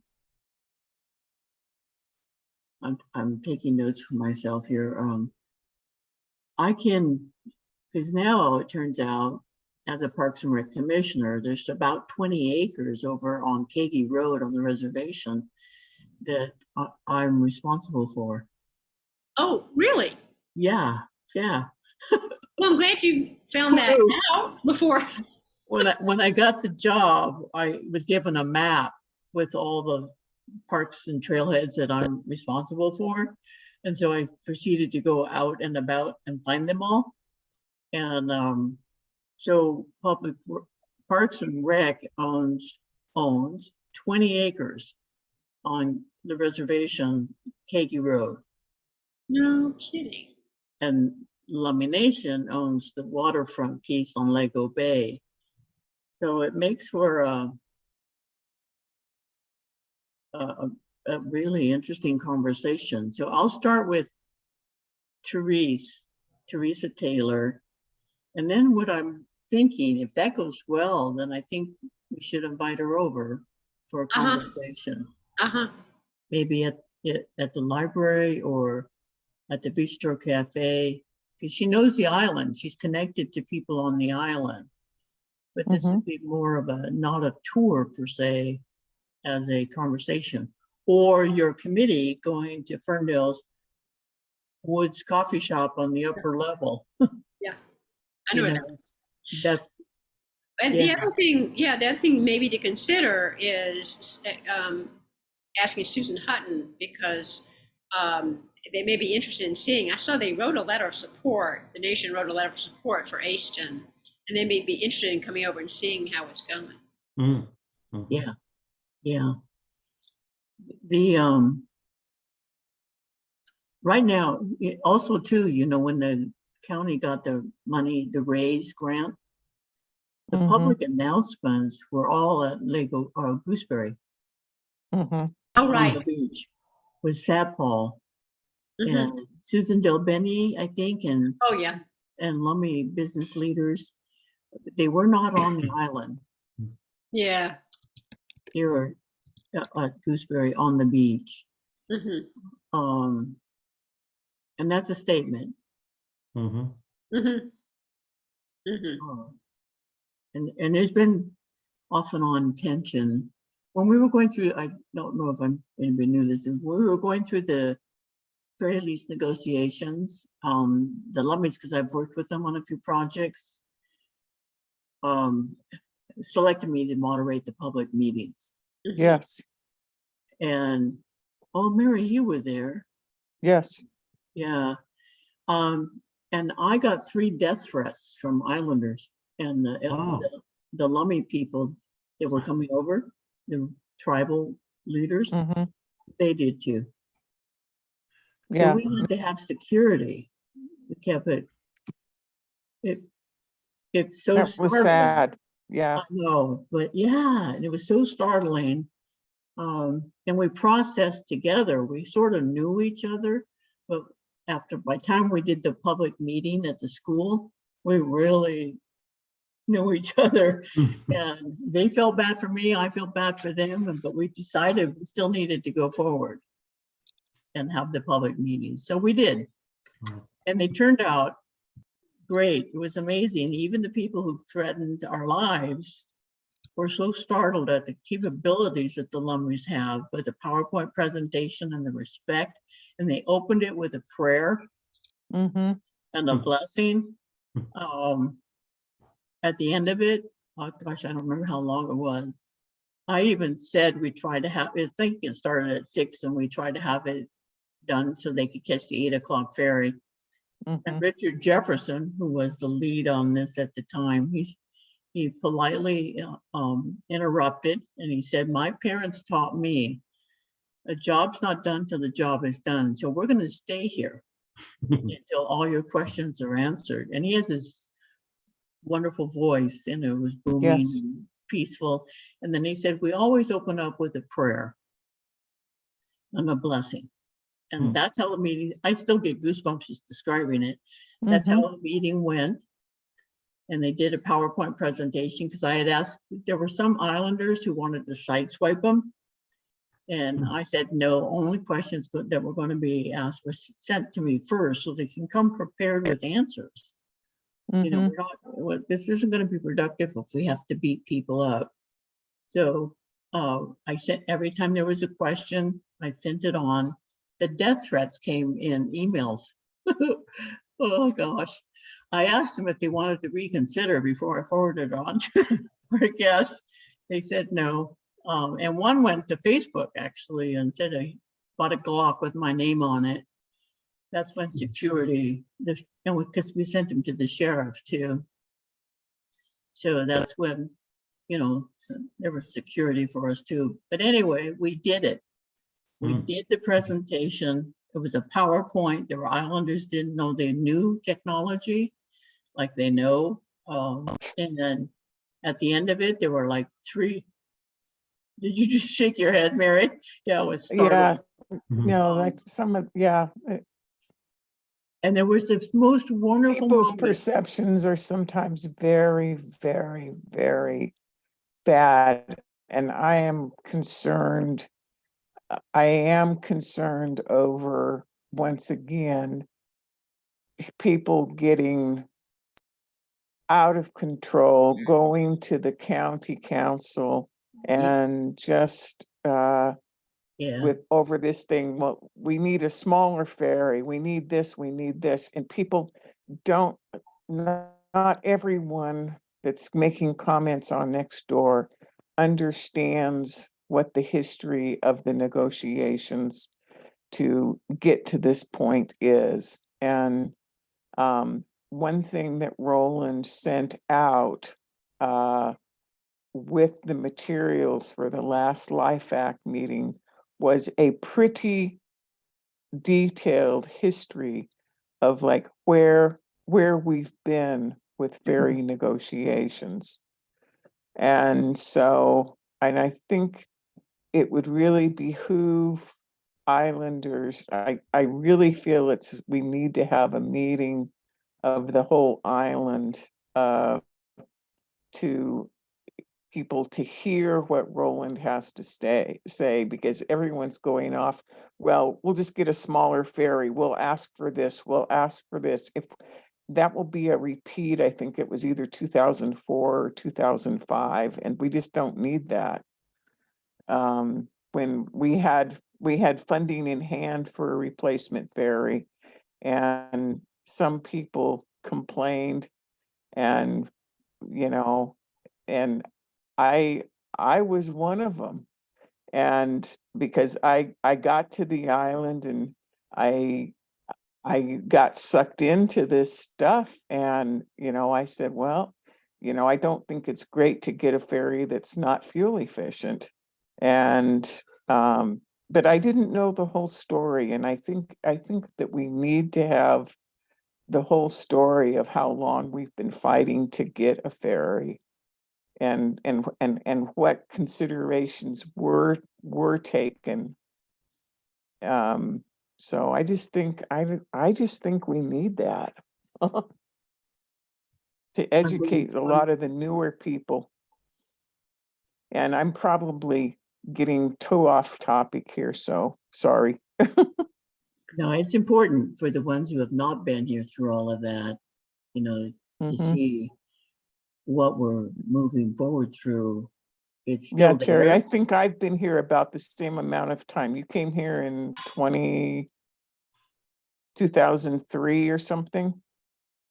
Speaker 4: taking notes for myself here. I can, because now it turns out, as a Parks and Rec commissioner, there's about 20 acres over on Kagi Road on the reservation that I'm responsible for.
Speaker 3: Oh, really?
Speaker 4: Yeah, yeah.
Speaker 3: Well, I'm glad you found that
Speaker 4: Who
Speaker 3: out before.
Speaker 4: when I got the job, I was given a map with all the parks and trailheads that I'm responsible for. And so I proceeded to go out and about and find them all. And so Parks and Rec owns 20 acres on the reservation, Kagi Road.
Speaker 3: No kidding.
Speaker 4: And Lummi Nation owns the waterfront piece on Lego Bay. So it makes for a really interesting conversation. So I'll start with Teresa Taylor. And then what I'm thinking, if that goes well, then I think we should invite her over for a conversation.
Speaker 3: Uh-huh.
Speaker 4: Maybe at the library or at the Bistro Cafe, because she knows the island. She's connected to people on the island. But this would be more of a, not a tour per se, as a conversation. Or your committee going to Ferndale's Woods Coffee Shop on the upper level.
Speaker 3: Yeah, I know,
Speaker 4: that's
Speaker 3: and
Speaker 4: yeah.
Speaker 3: the other thing maybe to consider is asking Susan Hutton, because they may be interested in seeing. I saw they wrote a letter of support. The Nation wrote a letter of support for Aston, and they may be interested in coming over and seeing how it's going.
Speaker 1: Mm-hmm.
Speaker 4: Yeah. The right now, also too, you know, when the county got the money, the RAISE grant, the public announcements were all at Lego Gooseberry.
Speaker 3: Oh, right.
Speaker 4: On the beach with Sapal and Susan Del Beni, I think, and
Speaker 3: Oh, yeah.
Speaker 4: And Lummi business leaders. They were not on the island.
Speaker 3: Yeah.
Speaker 4: They were at Gooseberry on the beach. And that's a statement. And there's been off and on tension. When we were going through, I don't know if anybody knew this, when we were going through the ferry lease negotiations, the Lummis, because I've worked with them on a few projects, selected me to moderate the public meetings.
Speaker 2: Yes.
Speaker 4: And, oh, Mary, you were there.
Speaker 2: Yes.
Speaker 4: Yeah. And I got 3 death threats from islanders and the Lummi people that were coming over, the tribal leaders. They did too. So
Speaker 2: Yeah.
Speaker 4: we had to have security. We kept it's so
Speaker 2: That was
Speaker 4: startling.
Speaker 2: sad. Yeah.
Speaker 4: I know, but yeah, it was so startling. And we processed together. We sort of knew each other, but by the time we did the public meeting at the school, we really knew each other. And they felt bad for me, I felt bad for them, but we decided we still needed to go forward and have the public meeting. So we did. And they turned out great. It was amazing. Even the people who threatened our lives were so startled at the capabilities that the Lummis have with the PowerPoint presentation and the respect. And they opened it with a prayer and a blessing. At the end of it, oh gosh, I don't remember how long it was. I even said we tried to have, I think it started at 6 and we tried to have it done so they could catch the 8 o'clock ferry. And Richard Jefferson, who was the lead on this at the time, he politely interrupted and he said, my parents taught me a job's not done till the job is done. So we're going to stay here until all your questions are answered. And he has this wonderful voice and it was booming and peaceful. And then he said, we always open up with a prayer and a blessing. And that's how the meeting, I still get goosebumps just describing it. That's how the meeting went. And they did a PowerPoint presentation because I had asked, there were some islanders who wanted to sideswipe them. And I said, no, only questions that were going to be asked were sent to me first so they can come prepared with answers. You know, this isn't going to be productive if we have to beat people up. So I sent, every time there was a question, I sent it on. the death threats came in emails. Oh, gosh. I asked them if they wanted to reconsider before I forwarded it on to our guests. They said no. And one went to Facebook actually and said I bought a Glock with my name on it. That's when security, and because we sent them to the sheriff too. So that's when, you know, there was security for us too. But anyway, we did it. We did the presentation. It was a PowerPoint. The Islanders didn't know they knew technology like they know. And then at the end of it, there were like 3. Did you just shake your head, Mary? Yeah, it was
Speaker 2: Yeah,
Speaker 4: startling.
Speaker 2: no, that's some of, yeah.
Speaker 4: And there was this most wonderful
Speaker 2: People's
Speaker 4: moment.
Speaker 2: perceptions are sometimes very, very, very bad. And I am concerned over, once again, people getting out of control, going to the county council and just
Speaker 4: Yeah,
Speaker 2: with over this thing, well, we need a smaller ferry, we need this, and people don't, not everyone that's making comments on Nextdoor understands what the history of the negotiations to get to this point is. And one thing that Roland sent out with the materials for the last LIFAC meeting was a pretty detailed history of like where we've been with ferry negotiations. And so, and I think it would really behoove Islanders. I really feel we need to have a meeting of the whole island to people to hear what Roland has to say, because everyone's going off, well, we'll just get a smaller ferry, we'll ask for this, if that will be a repeat. I think it was either 2004 or 2005, and we just don't need that. When we had funding in hand for a replacement ferry, and some people complained, and you know, and I was one of them. And because I got to the island and I got sucked into this stuff, and I said, well, I don't think it's great to get a ferry that's not fuel efficient. And but I didn't know the whole story, and I think that we need to have the whole story of how long we've been fighting to get a ferry, and what considerations were taken. So I just think we need that to educate a lot of the newer people. And I'm probably getting too off topic here, so sorry.
Speaker 4: no, it's important for the ones who have not been here through all of that, to
Speaker 2: Mhm.
Speaker 4: see what we're moving forward through. It's still
Speaker 2: Yeah, Terry,
Speaker 4: there.
Speaker 2: I think I've been here about the same amount of time. You came here in 2003 or something?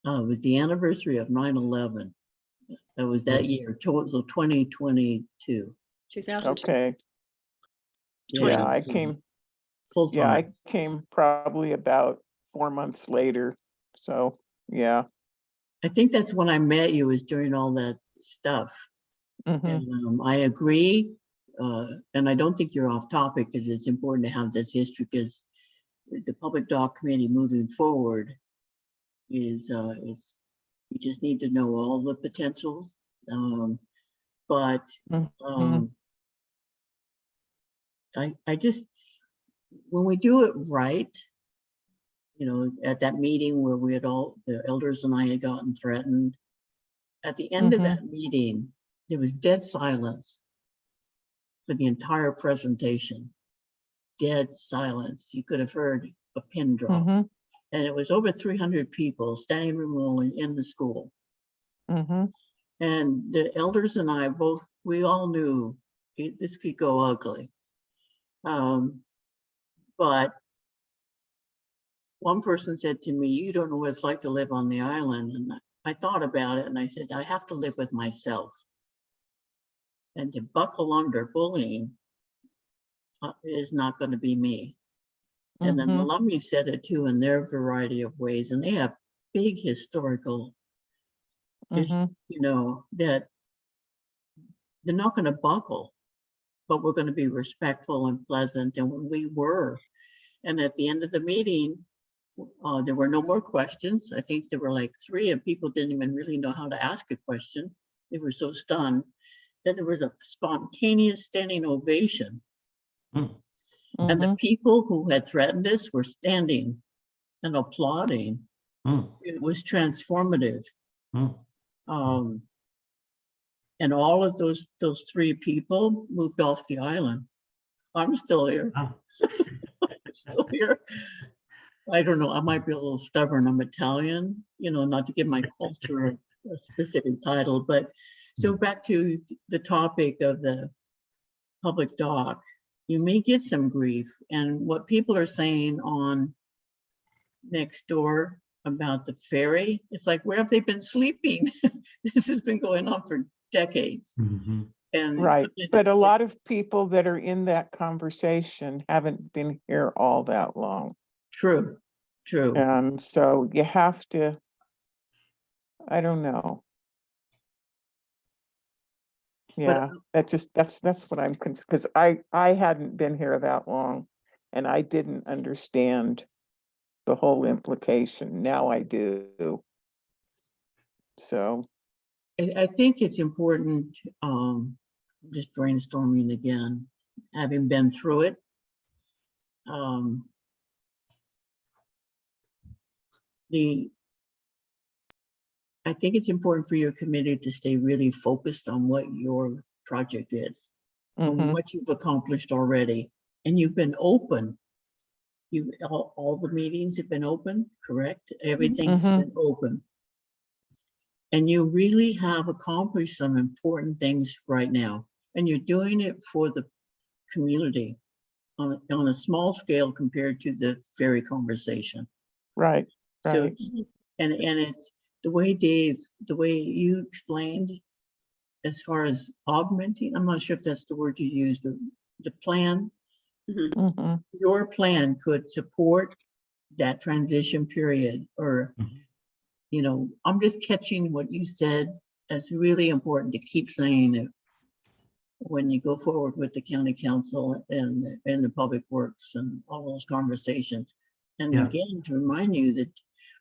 Speaker 4: It was the anniversary of 9/11. That was that year, so 2022.
Speaker 3: 2002.
Speaker 2: Okay. Yeah, I came
Speaker 4: Full
Speaker 2: Yeah, I
Speaker 4: time.
Speaker 2: came probably about 4 months later. So, yeah.
Speaker 4: I think that's when I met you, was during all that stuff.
Speaker 2: Mhm.
Speaker 4: And I agree. And I don't think you're off topic, because it's important to have this history, because the public doc committee moving forward is you just need to know all the potentials. But
Speaker 2: Mhm.
Speaker 4: I just, when we do it right, at that meeting where we had the elders and I had gotten threatened, at the end of that meeting, there was dead silence for the entire presentation. Dead silence. You could have heard a pin drop.
Speaker 2: Mhm.
Speaker 4: And it was over 300 people, standing room only, in the school.
Speaker 2: Mhm.
Speaker 4: And the elders and I both, we all knew this could go ugly. But one person said to me, "You don't know what it's like to live on the island." And I thought about it and I said, I have to live with myself. And to buckle under bullying is not going to be me. And then the
Speaker 2: Mhm,
Speaker 4: Lummi said it too in their variety of ways. And they have big historical,
Speaker 2: mhm,
Speaker 4: that they're not going to buckle, but we're going to be respectful and pleasant. And when we were, and at the end of the meeting, there were no more questions. I think there were like 3, and people didn't even really know how to ask a question. They were so stunned. Then there was a spontaneous standing ovation.
Speaker 1: Mm,
Speaker 4: And the
Speaker 2: mhm.
Speaker 4: people who had threatened us were standing and applauding.
Speaker 1: mm,
Speaker 4: It was transformative.
Speaker 1: mm.
Speaker 4: And all of those 3 people moved off the island. I'm still here.
Speaker 1: Wow.
Speaker 4: I'm still here. I don't know. I might be a little stubborn. I'm Italian, not to give my culture a specific title, but so back to the topic of the public dock, you may get some grief. And what people are saying on Nextdoor about the ferry, it's like, where have they been sleeping? This has been going on for decades.
Speaker 1: Mhm.
Speaker 4: And
Speaker 2: Right, but a lot of people that are in that conversation haven't been here all that long.
Speaker 4: true.
Speaker 2: And so you have to, I don't know.
Speaker 4: But
Speaker 2: Yeah, that's what I'm, because I hadn't been here that long and I didn't understand the whole implication. Now I do. So,
Speaker 4: I think it's important, just brainstorming again, having been through it. I think it's important for your committee to stay really focused on what your project is and
Speaker 2: mhm,
Speaker 4: what you've accomplished already. And you've been open. All the meetings have been open, correct? Everything's
Speaker 2: mhm,
Speaker 4: been open. And you really have accomplished some important things right now. And you're doing it for the community on a small scale compared to the ferry conversation.
Speaker 2: right,
Speaker 4: So,
Speaker 2: right.
Speaker 4: and it's the way you explained as far as augmenting, I'm not sure if that's the word you used, but the plan,
Speaker 3: Mhm.
Speaker 2: Mhm,
Speaker 4: your plan could support that transition period, or, I'm just catching what you said. That's really important to keep saying it when you go forward with the county council and the public works and all those conversations. And
Speaker 1: Yeah.
Speaker 4: again, to remind you that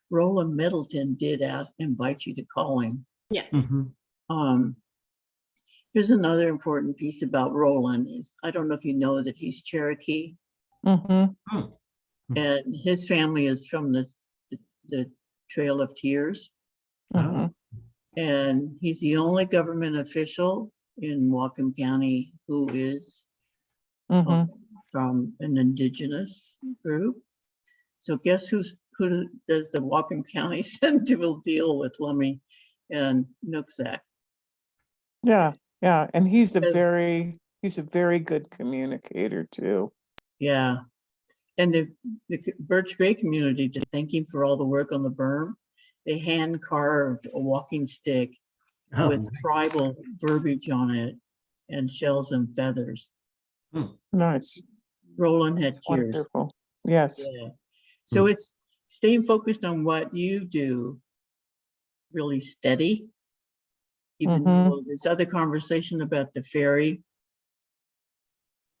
Speaker 4: Roland Middleton did invite you to call him.
Speaker 3: Yeah.
Speaker 1: Mhm.
Speaker 4: Here's another important piece about Roland is, I don't know if you know that he's Cherokee,
Speaker 2: mhm,
Speaker 1: Mm.
Speaker 4: and his family is from the Trail of Tears.
Speaker 1: Oh,
Speaker 2: mhm,
Speaker 4: And he's the only government official in Whatcom County who is
Speaker 2: mhm.
Speaker 4: from an indigenous group. So guess who does the Whatcom County Sentinel deal with Lummi and Nooksack?
Speaker 2: Yeah, yeah, and he's a
Speaker 4: Uh,
Speaker 2: very good communicator too.
Speaker 4: Yeah. And the Birch Bay community, to thank him for all the work on the berm, they hand carved a walking stick
Speaker 1: oh,
Speaker 4: with
Speaker 1: nice.
Speaker 4: tribal verbiage on it and shells and feathers.
Speaker 2: Nice,
Speaker 4: Roland had tears.
Speaker 2: wonderful. Yes.
Speaker 4: Yeah. So
Speaker 1: Mm.
Speaker 4: it's staying focused on what you do, really steady, even
Speaker 2: Mhm,
Speaker 4: though there's other conversation about the ferry.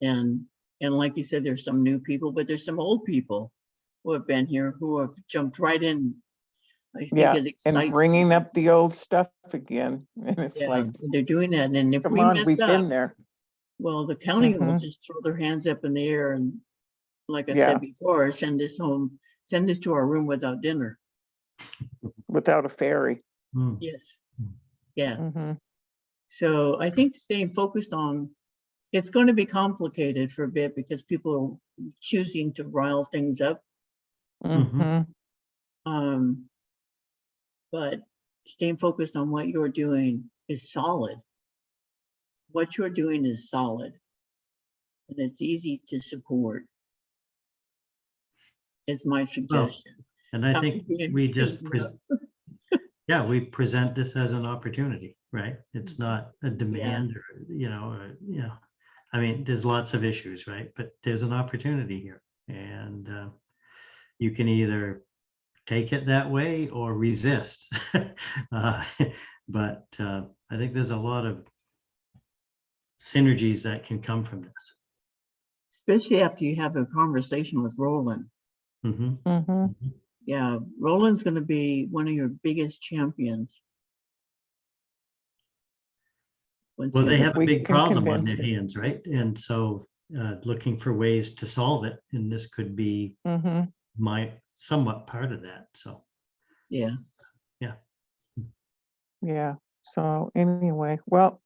Speaker 4: And like you said, there's some new people, but there's some old people who have been here who have jumped right in. I think
Speaker 2: yeah,
Speaker 4: it
Speaker 2: and
Speaker 4: excites
Speaker 2: bringing
Speaker 4: them.
Speaker 2: up the old stuff again, and it's
Speaker 4: Yeah,
Speaker 2: like,
Speaker 4: they're doing that. And if
Speaker 2: come
Speaker 4: we
Speaker 2: on,
Speaker 4: mess
Speaker 2: we've been
Speaker 4: up,
Speaker 2: there.
Speaker 4: well, the county will
Speaker 2: Mhm,
Speaker 4: just throw their hands up in the air and, like I
Speaker 2: yeah,
Speaker 4: said before, send us to our room without dinner.
Speaker 2: without a ferry.
Speaker 1: Mm.
Speaker 4: Yes. Yeah.
Speaker 2: Mhm,
Speaker 4: So I think staying focused on, it's going to be complicated for a bit because people are choosing to rile things up.
Speaker 1: Mhm.
Speaker 2: mhm,
Speaker 4: But staying focused on what you're doing is solid. What you're doing is solid, and it's easy to support. is my suggestion.
Speaker 1: And I
Speaker 4: After
Speaker 1: think
Speaker 4: being
Speaker 1: we just,
Speaker 4: beaten
Speaker 1: yeah, we present this as an opportunity, right? It's not a demand or, I mean, there's lots of issues, right? But there's an opportunity here. And you can either take it that way or resist. But I think there's a lot of synergies that can come from this.
Speaker 4: Especially after you have a conversation with Roland.
Speaker 1: Mhm.
Speaker 2: Mhm.
Speaker 4: Yeah, Roland's going to be one of your biggest champions. Once
Speaker 1: Well,
Speaker 4: you
Speaker 1: they
Speaker 4: get-
Speaker 1: have a
Speaker 2: We
Speaker 1: big
Speaker 2: can
Speaker 1: problem on their
Speaker 2: convince him.
Speaker 1: hands, right? And so looking for ways to solve it, and this could be
Speaker 2: Mhm.
Speaker 1: somewhat part of that. So,
Speaker 4: Yeah,
Speaker 2: Yeah. So anyway, well,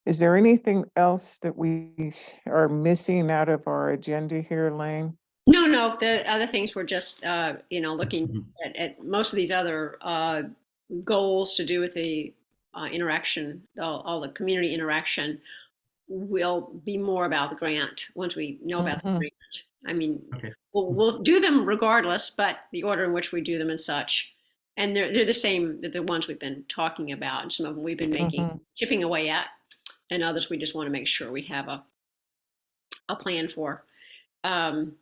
Speaker 2: is there anything else that we are missing out of our agenda here, Lane?
Speaker 3: No, the other things were just, looking
Speaker 1: mhm.
Speaker 3: at most of these other goals to do with the interaction, all the community interaction will be more about the grant once we know about the
Speaker 2: Mhm.
Speaker 3: grant. I mean,
Speaker 1: Okay.
Speaker 3: we'll do them regardless, but the order in which we do them and such. And they're the same, the ones we've been talking about, and some of them we've been
Speaker 2: Mhm.
Speaker 3: chipping away at, and others we just want to make sure we have a plan for. Um,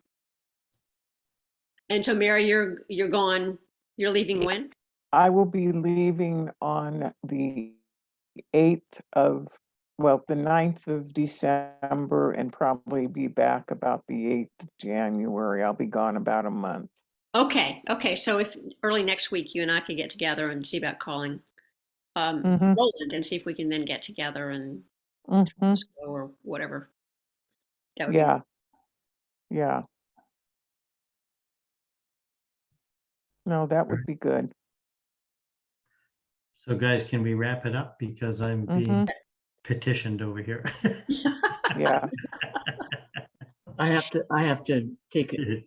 Speaker 3: and so, Mary, you're gone. You're leaving when?
Speaker 2: I will be leaving on the 8th of, well, the 9th of December and probably be back about the 8th of January. I'll be gone about a month.
Speaker 3: Okay. So if early next week you and I could get together and see about calling
Speaker 2: Mhm.
Speaker 3: Roland and see if we can then get together and
Speaker 2: Mhm.
Speaker 3: or whatever. That would be
Speaker 2: Yeah. Yeah. No, that would be good.
Speaker 1: So guys, can we wrap it up? Because I'm being
Speaker 2: Mhm.
Speaker 1: petitioned over here.
Speaker 2: Yeah.
Speaker 4: I have to take it.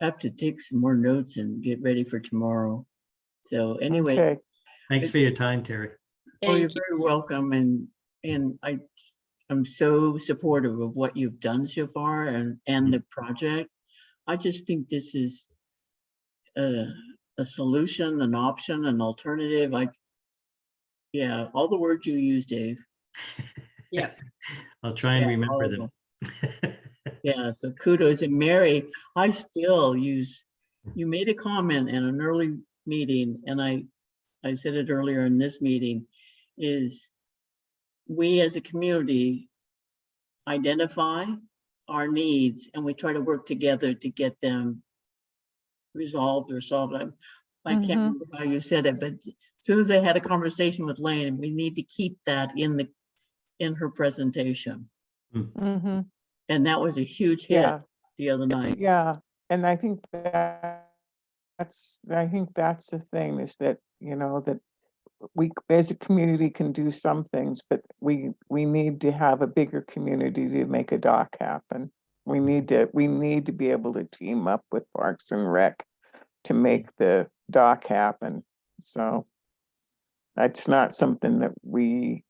Speaker 4: I have to take some more notes and get ready for tomorrow. So anyway,
Speaker 2: Okay.
Speaker 1: Thanks for your time, Terry.
Speaker 4: oh, you're
Speaker 3: Thank you.
Speaker 4: very welcome, and I'm so supportive of what you've done so far and the project. I just think this is a solution, an option, an alternative. Yeah, all the words you use, Dave.
Speaker 3: Yep.
Speaker 1: I'll try and
Speaker 4: Yeah,
Speaker 1: remember
Speaker 4: all of
Speaker 1: them.
Speaker 4: Yeah, so kudos. And Mary, I still use, you made a comment in an early meeting, and I said it earlier in this meeting, is we as a community identify our needs and we try to work together to get them resolved or solved. I can't
Speaker 2: Mhm.
Speaker 4: remember how you said it, but as soon as I had a conversation with Lane, we need to keep that in her presentation.
Speaker 2: Mhm.
Speaker 4: And that was a huge hit
Speaker 2: Yeah.
Speaker 4: the other night.
Speaker 2: Yeah. And I think that's the thing is that, that we as a community can do some things, but we need to have a bigger community to make a dock happen. We need to be able to team up with Parks and Rec to make the dock happen. So that's not something that we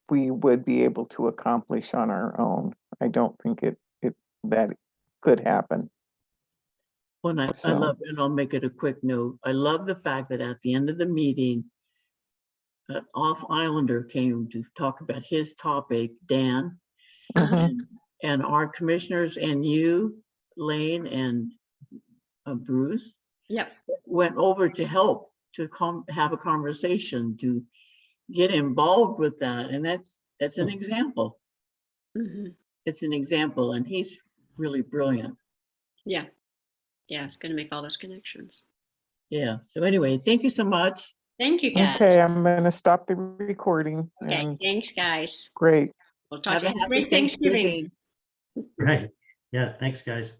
Speaker 2: would be able to accomplish on our own. I don't think that could happen.
Speaker 4: When I
Speaker 2: So,
Speaker 4: love, and I'll make it a quick note, I love the fact that at the end of the meeting, an off Islander came to talk about his topic, Dan,
Speaker 2: mhm.
Speaker 4: and our commissioners and you, Lane and Bruce,
Speaker 3: Yep.
Speaker 4: went over to help to have a conversation, to get involved with that. And that's an example.
Speaker 3: Hmm.
Speaker 4: It's an example, and he's really brilliant.
Speaker 3: Yeah. It's going to make all those connections.
Speaker 4: Yeah. So anyway, thank you so much.
Speaker 3: Thank you, guys.
Speaker 2: Okay, I'm gonna stop the recording
Speaker 3: Okay.
Speaker 2: and
Speaker 3: Thanks, guys.
Speaker 2: great.
Speaker 3: We'll talk
Speaker 4: Have
Speaker 3: to
Speaker 4: a
Speaker 3: you.
Speaker 4: happy
Speaker 3: Great Thanksgiving.
Speaker 4: Thanksgiving.
Speaker 1: Right. Yeah. Thanks, guys.